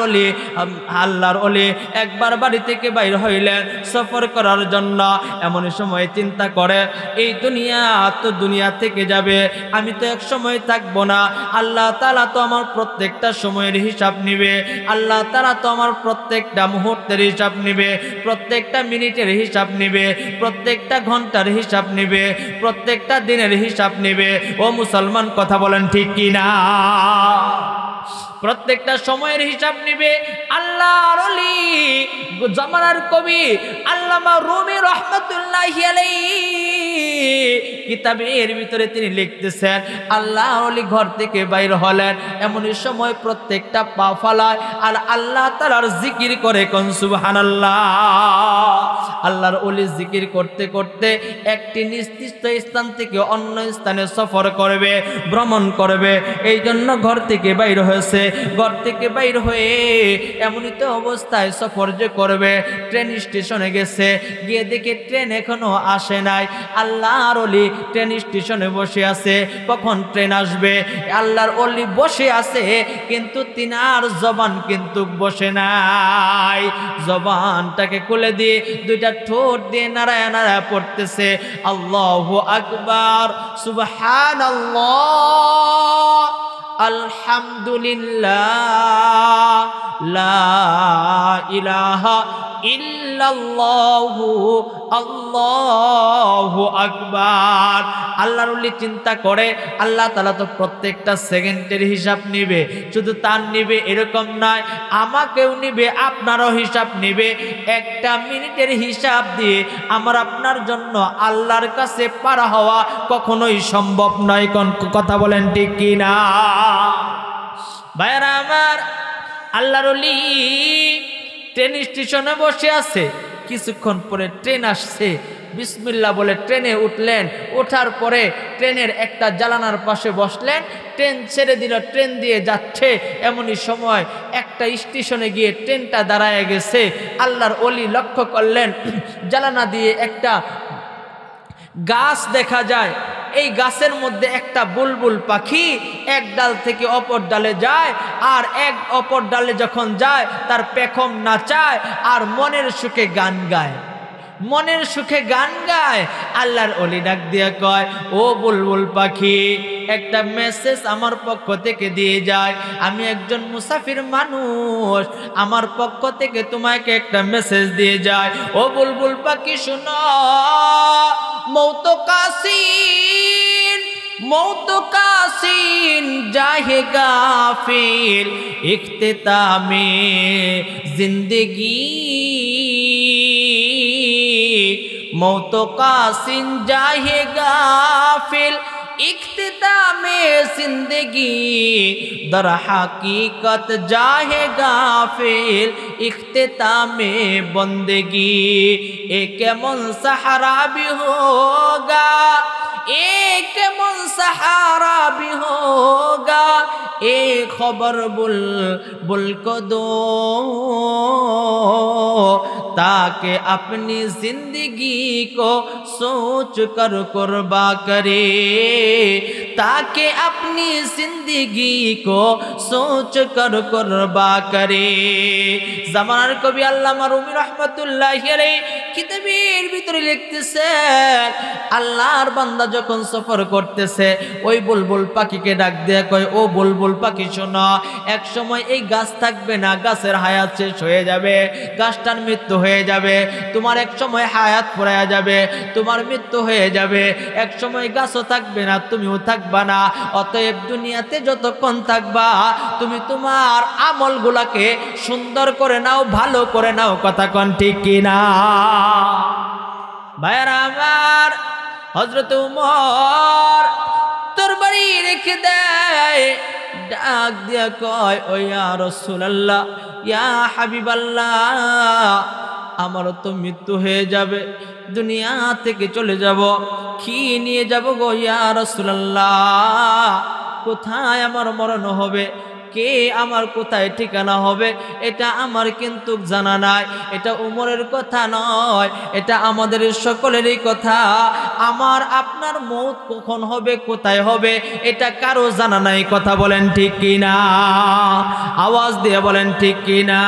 ওলি একবার বাড়ি থেকে বাইর হইলেন সফর করার জন্য। এমন সময় চিন্তা করে এই দুনিয়া তো দুনিয়া থেকে যাবে, আমি তো এক সময় থাকবো না, আল্লাহ তাআলা তো আমার প্রত্যেকটা সময়ের হিসাব নিবে, আল্লাহ তাআলা তো আমার প্রত্যেকটা মুহূর্তের হিসাব নিবে, প্রত্যেকটা মিনিটের হিসাব নিবে, প্রত্যেকটা ঘন্টার হিসাব নিবে, প্রত্যেকটা দিনের হিসাব নিবে। ও মুসলমান, কথা বলেন ঠিক কি না? প্রত্যেকটা সময়ের হিসাব নিবে। আল্লাহর ওলি জামানার কবি আল্লামা রুমি রাহমাতুল্লাহি আলাইহি কিতাবের ভিতরে তিনি লিখতেছেন, আল্লাহর ওলি ঘর থেকে বাইর হলেন, এমনই সময় প্রত্যেকটা পা ফালায় আর আল্লাহ তাআলার জিকির করে। কোন সুবহানাল্লাহ। আল্লাহর ওলি জিকির করতে করতে একটি নির্দিষ্ট স্থান থেকে অন্য স্থানে সফর করবে, ভ্রমণ করবে, এই জন্য ঘর থেকে বাইর হয়েছে। ঘর থেকে বাইর হয়ে এমনই তো অবস্থায় সফর যে করবে, ট্রেন স্টেশনে গেছে, গিয়ে দেখে ট্রেন এখনো আসে নাই। আল্লাহর ওলি ট্রেন স্টেশনে বসে আছে, কখন ট্রেন আসবে? আল্লাহর ওলি বসে আছে, কিন্তু তিনার জবান কিন্তু বসে নাই। জবানটাকে খুলে দিয়ে দুইটা ঠোঁট দিয়ে নাড়ায় নাড়ায় পড়তেছে আল্লাহু আকবার, সুবহানাল্লাহ, আলহামদুলিল্লাহ, লা ইলাহা ইল্লাল্লাহু, আল্লাহু আকবার। আল্লাহর ওলি চিন্তা করে আল্লাহ তাআলা তো প্রত্যেকটা সেকেন্ডের হিসাব নিবে, শুধু তার নিবে এরকম নয়, আমাকেও নিবে, আপনারও হিসাব নিবে। একটা মিনিটের হিসাব দিয়ে আমার আপনার জন্য আল্লাহর কাছে পার হওয়া কখনোই সম্ভব নয়। কোন কথা বলেন ঠিক কি না? ভাইরা আমার, আল্লাহর ওলি ট্রেন স্টেশনে বসে আছে, কিছুক্ষণ পরে ট্রেন আসছে, বিসমিল্লাহ বলে ট্রেনে উঠলেন। ওঠার পরে ট্রেনের একটা জানালার পাশে বসলেন, ট্রেন ছেড়ে দিল, ট্রেন দিয়ে যাচ্ছে। এমনই সময় একটা স্টেশনে গিয়ে ট্রেনটা দাঁড়ায় গেছে। আল্লাহর ওলি লক্ষ্য করলেন জানালা দিয়ে একটা গাছ দেখা যায়। এই গাছের মধ্যে একটা বুলবুল পাখি এক ডাল থেকে অপর ডালে যায়, আর এক অপর ডালে যখন যায় তার পেখম নাচায় আর মনের সুখে গান গায়, মনের সুখে গান গায়। আল্লাহর ওলি ডাক দিয়ে কয়, ও বুলবুল পাখি, একটা মেসেজ আমার পক্ষ থেকে দিয়ে যায়। আমি একজন মুসাফির মানুষ, আমার পক্ষ থেকে তোমাকে একটা মেসেজ দিয়ে যায়। ও বুলবুল পাখি শোনো, মৌত কাসিন, মৌত কাসিন জাহে গাফিল, ইख्तितामे जिंदगी, मौत कासिन जाहे गाफिल, इख्तितामे जिंदगी, दर हकीकत जाहे गाफिल, इख्तितामे बंदगी। एक मन सहारा भी होगा, एक मन सहारा भी होगा, एक खबर बुल को दो, ताकि अपनी जिंदगी को सोच कर कुर्बा करे, ताकि अपनी जिंदगी को सोच कर कुर्बा करे। জামানার কবি আল্লামা রুমি রহমাতুল্লাহি আলাইহি কিতাবের ভিতরে লিখতেছেন, আল্লাহর বান্দা যখন সফর করতেছে ওই বুলবুল পাখিকে ডাক দিয়ে কয়, ও বুলবুল পাখি শোনো, এক সময় এই গাছ থাকবে না, গাছের হায়াত শেষ হয়ে যাবে, গাছটার মৃত্যু হয়ে যাবে, তোমার এক সময় হায়াত ফুরায়া যাবে, তোমার মৃত্যু হয়ে যাবে, এক সময় গাছও থাকবে না, তুমিও থাকবা না। অতএব দুনিয়াতে যতক্ষণ থাকবা তুমি তোমার আমলগুলাকে সুন্দর করে নাও, ভালো করে নাও। কথা কোন ঠিক কিনা? ভাইরা আমার, হযরত উমর তরবারি রেখে দেয়, ডাক দিয়া কয়, ও ইয়া রাসূলুল্লাহ, ইয়া হাবিবাল্লাহ, আমারও তো মৃত্যু হয়ে যাবে, দুনিয়া থেকে চলে যাব, কি নিয়ে যাব গো ইয়া রাসূলুল্লাহ? কোথায় আমার মরণ হবে, কে আমার কোথায় ঠিকানা হবে, এটা আমার কিন্তু জানা নাই। এটা উমরের কথা নয়, এটা আমাদের সকলেরই কথা। আমার আপনার মৌত কখন হবে, কোথায় হবে, এটা কারো জানা নাই। কথা বলেন ঠিক কিনা? আওয়াজ দিয়ে বলেন ঠিক কিনা?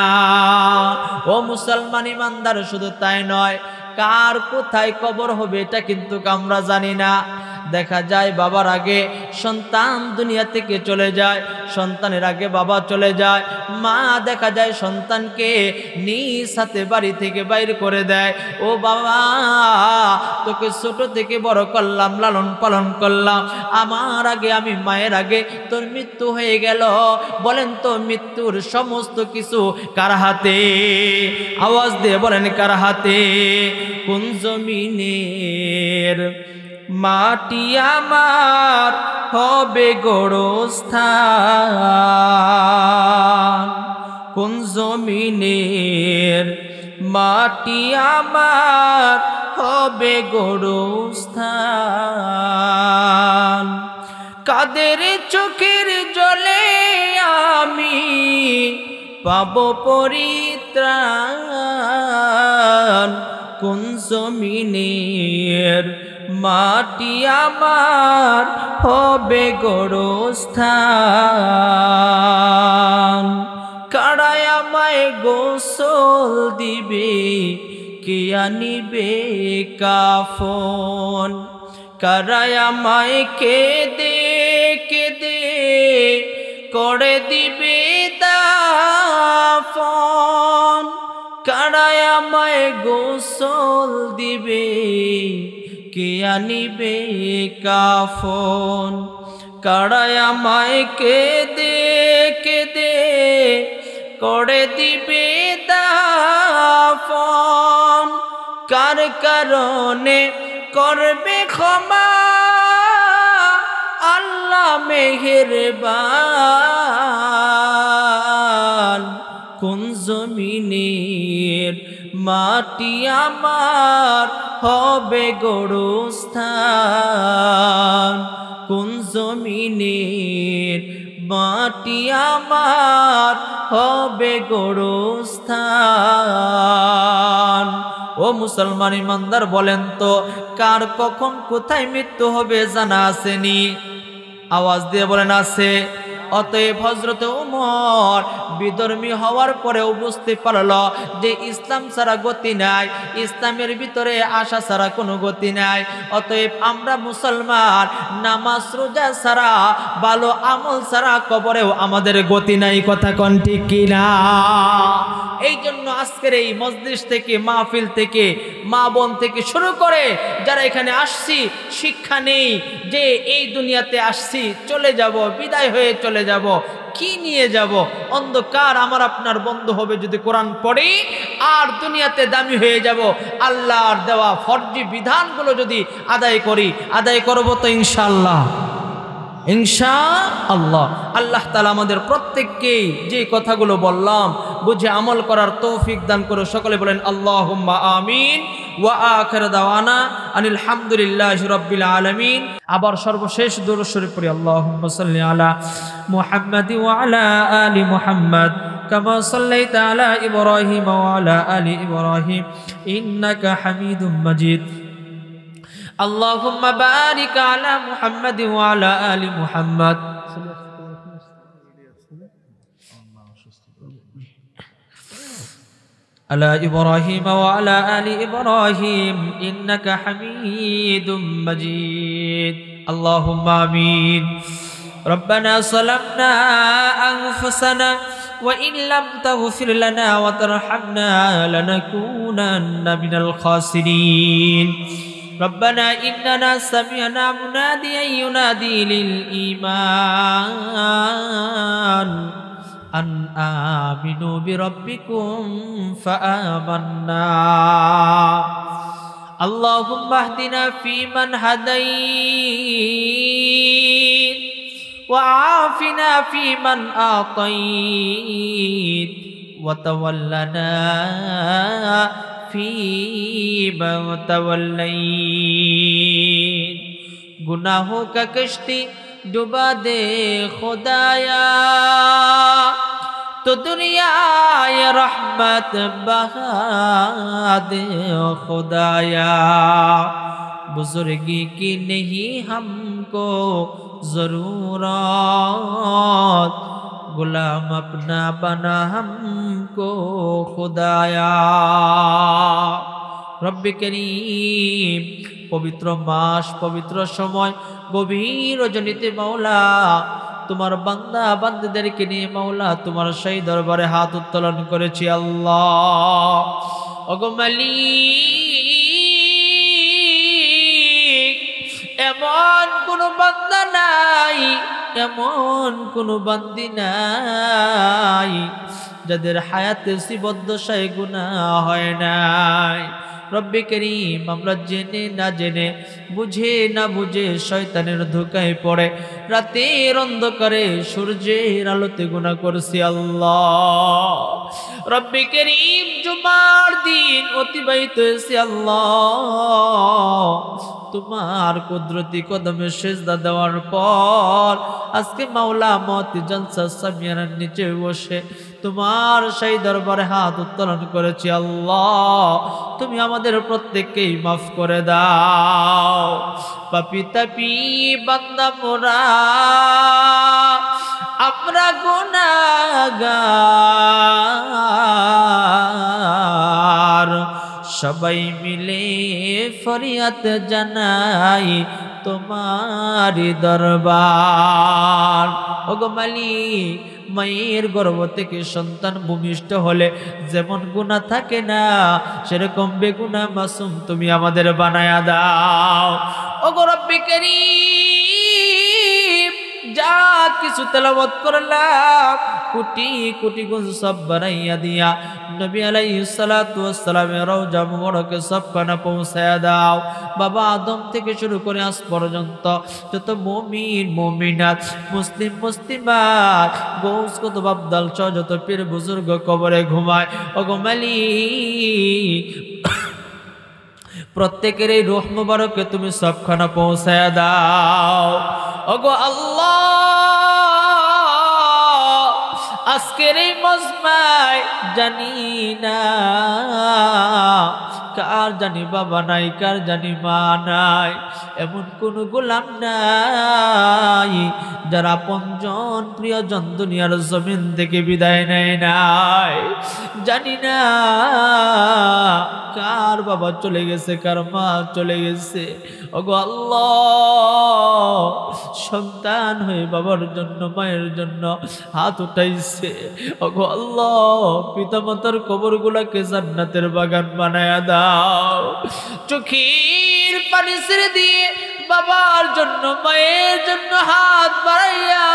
ও মুসলমান ইমানদার, শুধু তাই নয়, কার কোথায় কবর হবে এটা কিন্তু আমরা জানি না। দেখা যায় বাবার আগে সন্তান দুনিয়া থেকে চলে যায়, সন্তানের আগে বাবা চলে যায়, মা দেখা যায় সন্তানকে নিজ হাতে বাড়ি থেকে বাইর করে দেয়। ও বাবা, তোকে ছোট থেকে বড় করলাম, লালন পালন করলাম, আমার আগে, আমি মায়ের আগে তোর মৃত্যু হয়ে গেল। বলেন তো মৃত্যুর সমস্ত কিছু কার হাতে? আওয়াজ দিয়ে বলেন কার হাতে? কোন জমিনের মাটি আমার হবে গোরস্থান, কোন জমিনের মাটি আমার হবে গোরস্থান। কাদের চোখের জলে আমি পাব পরিত্রাণ, কোন জমিনের মাটি আমার হবে গোরস্থান। কারায় আমায় গোসল দিবে, কে আনিবে কাফন, কারায় আমায় কেঁদে কেঁদে করে দিবে দাফন, কারায় আমায় গোসল দিবে, কে আনিবে কাফন, কারায় আমায় কেঁদে কেঁদে করে দিবে দাফন, কার কারণে করবে ক্ষমা আল্লাহ মেহেরবান, কোন জমিনের মাটি আমার হবে গোরস্থান, কোন জমিনের মাটি আমার হবে গোরস্থান। ও মুসলমান ইমানদার, বলেন তো কার কখন কোথায় মৃত্যু হবে জানা আসেনি? আওয়াজ দিয়ে বলেন আছে। অতএব হযরত ওমর বিধর্মী হওয়ার পরেও বুঝতে পারল যে ইসলাম ছাড়া গতি নাই, ইসলামের ভিতরে আসা ছাড়া কোনো গতি নাই। অতএব আমরা মুসলমান নামাজ রোজা ছাড়া, ভালো আমল ছাড়া কবরেও আমাদের গতি নাই। কথা কোন ঠিক কিনা? এই জন্য আজকের এই মজলিস থেকে, মাহফিল থেকে, মা বোন থেকে শুরু করে যারা এখানে আসছি, শিক্ষা নেই যে এই দুনিয়াতে আসছি, চলে যাব, বিদায় হয়ে চলে যাব, কি নিয়ে যাব? অন্ধকার আমার আপনার বন্ধু হবে যদি কোরআন পড়ি, আর দুনিয়াতে দামি হয়ে যাব। আল্লাহর দেওয়া ফরজি বিধানগুলো যদি আদায় করি, আদায় করব তো ইনশাআল্লাহ, ইনশাআল্লাহ। আল্লাহ তাআলা আমাদের প্রত্যেককে যে কথাগুলো বললাম বুঝে আমল করার তৌফিক দান করে। সকলে বলেন আল্লাহুম্মা আমিন। ওয়া আখির দাওয়ানা আনিল হামদুলিল্লাহি রাব্বিল আলামিন। আবার সর্বশেষ দুরূদ শরীফ পড়ি। আল্লাহুম্মা সাল্লি আলা মুহাম্মাদি ওয়া আলা আলি মুহাম্মাদ কামা সাল্লাইতা আলা ইব্রাহিম ওয়া আলা আলি ইব্রাহিম ইন্নাকা হামিদুম মাজিদ। اللهم بارك على محمد وعلى آل محمد على إبراهيم وعلى آل إبراهيم إنك حميد مجيد. اللهم آمين. ربنا ظلمنا أنفسنا وإن لم تغفر لنا وترحمنا لنكونن من الخاسرين. ربنا إننا سمعنا مناديا ينادي للإيمان أن آمنوا بربكم فآمنا. اللهم اهدنا فيمن هديت وعافنا فيمن أعطيت وتولنا فيمن توليت. गुनाहों का कश्ती डुबा दे खुदाया तो दुनिया ये रहमत बहा दे खुदाया. बुजुर्गी की नहीं हमको जरूरत, गुलाम अपना बना हमको खुदाया. রব্বে করিম, পবিত্র মাস, পবিত্র সময়, গভীর রজনীতে মাওলা তোমার বান্দা বান্দাদেরকে নিয়ে মাওলা তোমার সেই দরবারে হাত উত্তোলন করেছি। আল্লাহ ওগো মালিক, এমন কোন বান্দা নাই, এমন কোন বান্দি নাই যাদের হায়াতে সিবদ্দশায় গুনাহ হয় নাই। রব্বে করিম, আমরা জেনে না জেনে, বুঝে না বুঝে শয়তানের ধোঁকায় পড়ে রাতের অন্ধকারে সূর্যের আলোতে গুনাহ করছি। আল্লাহ রব্বে করিম, জুমার দিন অতিবাহিত হয়েছে। আল্লাহ তোমার কুদরতি কদমে সেজদা দেওয়ার পর আজকে মাওলা মতি জলসা সামিয়ানার নিচে বসে তোমার সেই দরবারে হাত উত্তোলন করেছি। আল্লাহ তুমি আমাদের প্রত্যেককেই মাফ করে দাও। পাপী তাপী বান্দা মোরা, আমরা গুনাহগার, সবাই মিলে ফরিয়াদ জানাই তোমারি দরবার। ওগো মালিক, মায়ের গর্ভ থেকে সন্তান ভূমিষ্ঠ হলে যেমন গুনাহ থাকে না, সেরকম বেগুনাহ মাসুম তুমি আমাদের বানায়া দাও। ওগো রব্বে করিম, যা কিছু তেলাওয়াত করলাম কোটি কোটি গুণ সব বানাইয়া দিয়া নবী আলাইহিস সালাতু ওয়াস সালামের রওজা মুবারকে সবখানা পৌঁছায়া দাও। বাবা আদম থেকে শুরু করে আজ পর্যন্ত যত মুমিন মুমিনাত মুসলিম মুসলিমাত গৌস কুতুব আবদাল সহ যত পীর বুজুর্গ কবরে ঘুমায়, ওগো মালিক প্রত্যেকের এই রূহ মুবারককে তুমি সবখানা পৌঁছায়া দাও। ওগো আল্লাহ আজকের এই মজমায় জানি না কার জানি বাবা নাই, কার জানি মা নাই, এমন কোন গোলাম নাই যারা আপনজন প্রিয়জন দুনিয়ার জমিন থেকে বিদায় নেয় নাই। জানি না কার বাবা চলে গেছে, কার মা চলে গেছে। ওগো আল্লাহ সন্তান হয়ে বাবার জন্য মায়ের জন্য হাত উঠাইছে, ওগো আল্লাহ পিতামাতার কবরগুলোকে জান্নাতের বাগান বানায়া দাও। চোখের পানি ছেড়ে দিয়ে বাবার জন্য মায়ের জন্য হাত বাড়াইয়া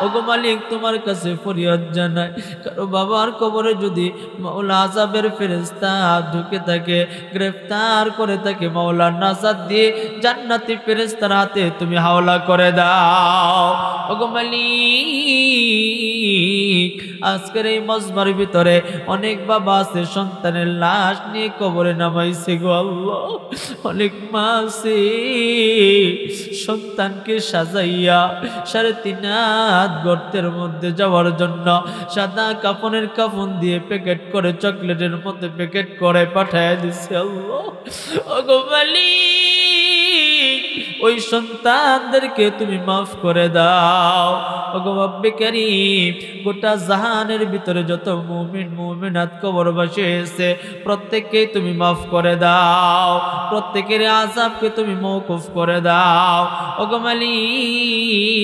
ওগো মালিক তোমার কাছে ফরিয়াদ জানাই, কারো বাবার কবরে যদি মাওলা আযাবের ফেরেশতা ঢুকে থাকে, গ্রেফতার করে থাকে, মাওলা নাজাত দিয়ে জান্নাতি ফেরেশতার হাতে তুমি হাওলা করে দাও। ওগো মালিক আজকের এই মজমার ভিতরে অনেক বাবা আছে সন্তানের লাশ নিয়ে কবরে নামাইছে গো আল্লাহ, অনেক মা আছে সন্তানকে সাজাইয়া 3.5 হাত গর্তের মধ্যে যাওয়ার জন্য সাদা কাফনের কাফন দিয়ে প্যাকেট করে চকলেটের মধ্যে প্যাকেট করে পাঠায় দিছে আল্লাহ। ওগো মালিক ওই সন্তানদেরকে তুমি মাফ করে দাও। ওগো রব্বে কারীম গোটা জাহানের ভিতরে যত মুমিন মুমিনাত কবরবাসী হয়েছে প্রত্যেককে তুমি মাফ করে দাও, প্রত্যেকের আযাবকে তুমি মওকুফ করে দাও। ওগো মালিক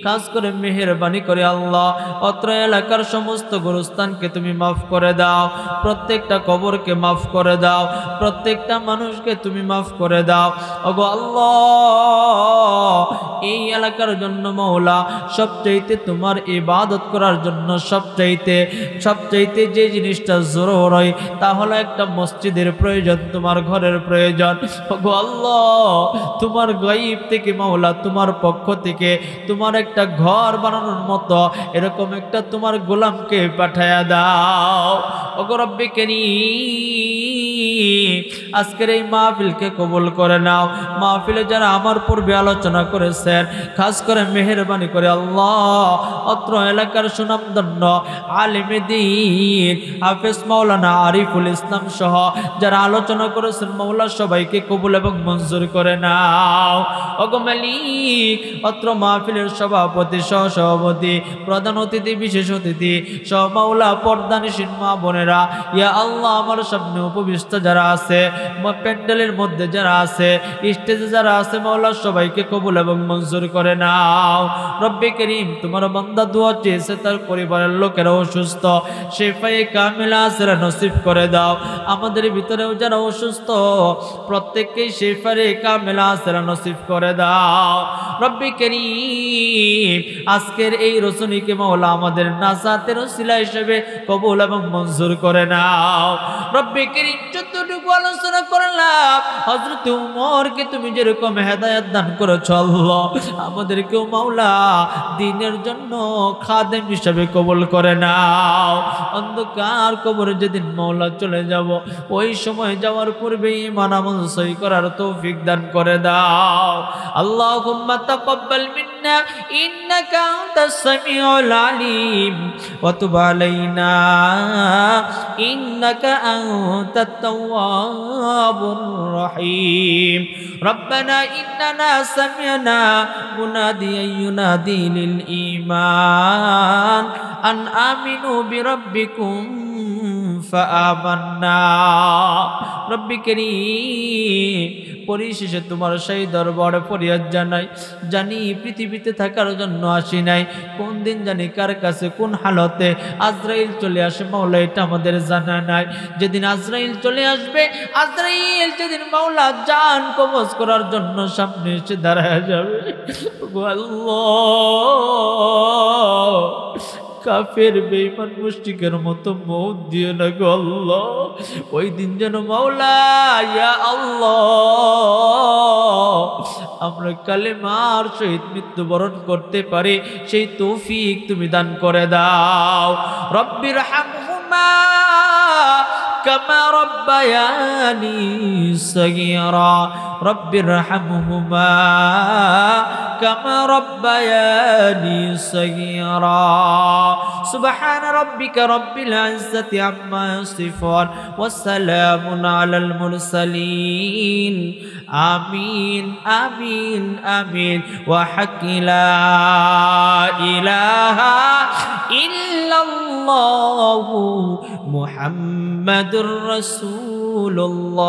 খাস করে মেহেরবানি করে আল্লাহ অত্র এলাকার সমস্ত গোরস্থানকে তুমি মাফ করে দাও, প্রত্যেকটা কবরকে মাফ করে দাও, প্রত্যেকটা মানুষকে তুমি মাফ করে দাও। ওগো আল্লাহ এই এলাকার জন্য মাওলা সবচাইতে তোমার ইবাদত করার জন্য সবচাইতে যে জিনিসটা জরুরি তা হলো একটা মসজিদের প্রয়োজন, তোমার ঘরের প্রয়োজন। ওগো আল্লাহ তোমার গায়ব থেকে মাওলা তোমার পক্ষ থেকে তোমার একটা ঘর বানানোর মতো এরকম একটা তোমার গোলামকে পাঠায়া দাও। ওগো রব্বে কারীম আজকের এই মাহফিলকে কবুল করে নাও। মাহফিলে যারা আমার পূর্বে আলোচনা করেছেন খাস করে মেহেরবানি করে আল্লাহ অত্র এলাকার সুনামধন্য আলেমে দ্বীন হাফেজ মাওলানা আরিফুল ইসলাম সহ যারা আলোচনা করেছেন মাওলা সবাইকে কবুল এবং মঞ্জুর করে নাও। ওগো মালিক অত্র মাহফিলের সভাপতি সহসভাপতি প্রধান অতিথি বিশেষ অতিথি সহ মাওলা পর্দানিশীন মা বোনেরা ইয়া আল্লাহ আমার সামনে উপবিষ্ট যারা আছে প্যান্ডেলের মধ্যে যারা আছে স্টেজে যারা আছে মাওলা সবাইকে কবুল এবং মঞ্জুর করে নাও। রব্বে কারীম তোমার বান্দা দোয়া চেয়েছে তার পরিবারের লোকেরা অসুস্থ শিফায়ে কামিলা আজরা নসিব করে দাও। আমাদের ভিতরেও যারা অসুস্থ প্রত্যেককেই শিফায়ে কামিলা আজরা নসিব করে দাও। রব্বে কারীম আজকের এই রচনীকে মাওলা আমাদের নাজাতের ওসিলা হিসেবে কবুল এবং মঞ্জুর করে নাও। রব্বে কারীম যতটুকু আলোচনা করলাম হযরত উমরকে তুমি যেরকম হেদায়েত দান করেছো আল্লাহ আমাদেরকেও মাওলা দ্বীনের জন্য খাদেম হিসেবে কবুল করে নাও। অন্ধকার কবরে যেদিন মাওলা চলে যাব ওই সময় যাওয়ার পূর্বে ঈমান আমল সহি করার তৌফিক দান করে দাও। আল্লাহুম্মা তাকাব্বাল মিন্না ইন্নাকা আনতাস সামিউল আলিম ওয়া তুব আলাইনা ইন্নাকা আনতাত তাওয়াবুর রহিম। রব্বানা ইন্নানা সামি'না মুনাদিয়ান ইউনাদি লিল ঈমান আন আমিনু বিরাব্বিকুম ফাআমান্না। রব্বে কারীম পরিশেষে তোমার সেই দরবারে ফরিয়াদ জানাই, জানি পৃথিবীতে থাকার জন্য আসি নাই, কোন দিন জানি কার কাছে কোন হালতে আজরাইল চলে আসে মাওলা এটা আমাদের জানা নাই। যেদিন আজরাইল চলে আসবে, আজরাইল যেদিন মাওলা জান কবজ করার জন্য সামনে এসে দাঁড়ায় যাবে, আল্লাহ কাফের বেঈমান মুশরিকের মতো মওত দিও না গো আল্লাহ। ওই দিন যেন মাওলা ইয়া আল্লাহ আমরা কালেমার সহিত মৃত্যুবরণ করতে পারি, সেই তৌফিক তুমি দান করে দাও। রব্বির হামহুমা কামা রব্বায়ানি সগীরা, রব্বির হামহুমা কামা রব্বায়ানি সগীরা। সুবহান রাব্বিকা রব্বিল ইজ্জাতি আম্মা ইয়াসিফুন ওয়া সালামুন আলাল মুরসালিন। আমিন আমিন আমিন। ওয়া হাক্কি লা ইলাহা ইল্লাল্লাহু মুহাম্মাদুর রাসূলুল্লাহ।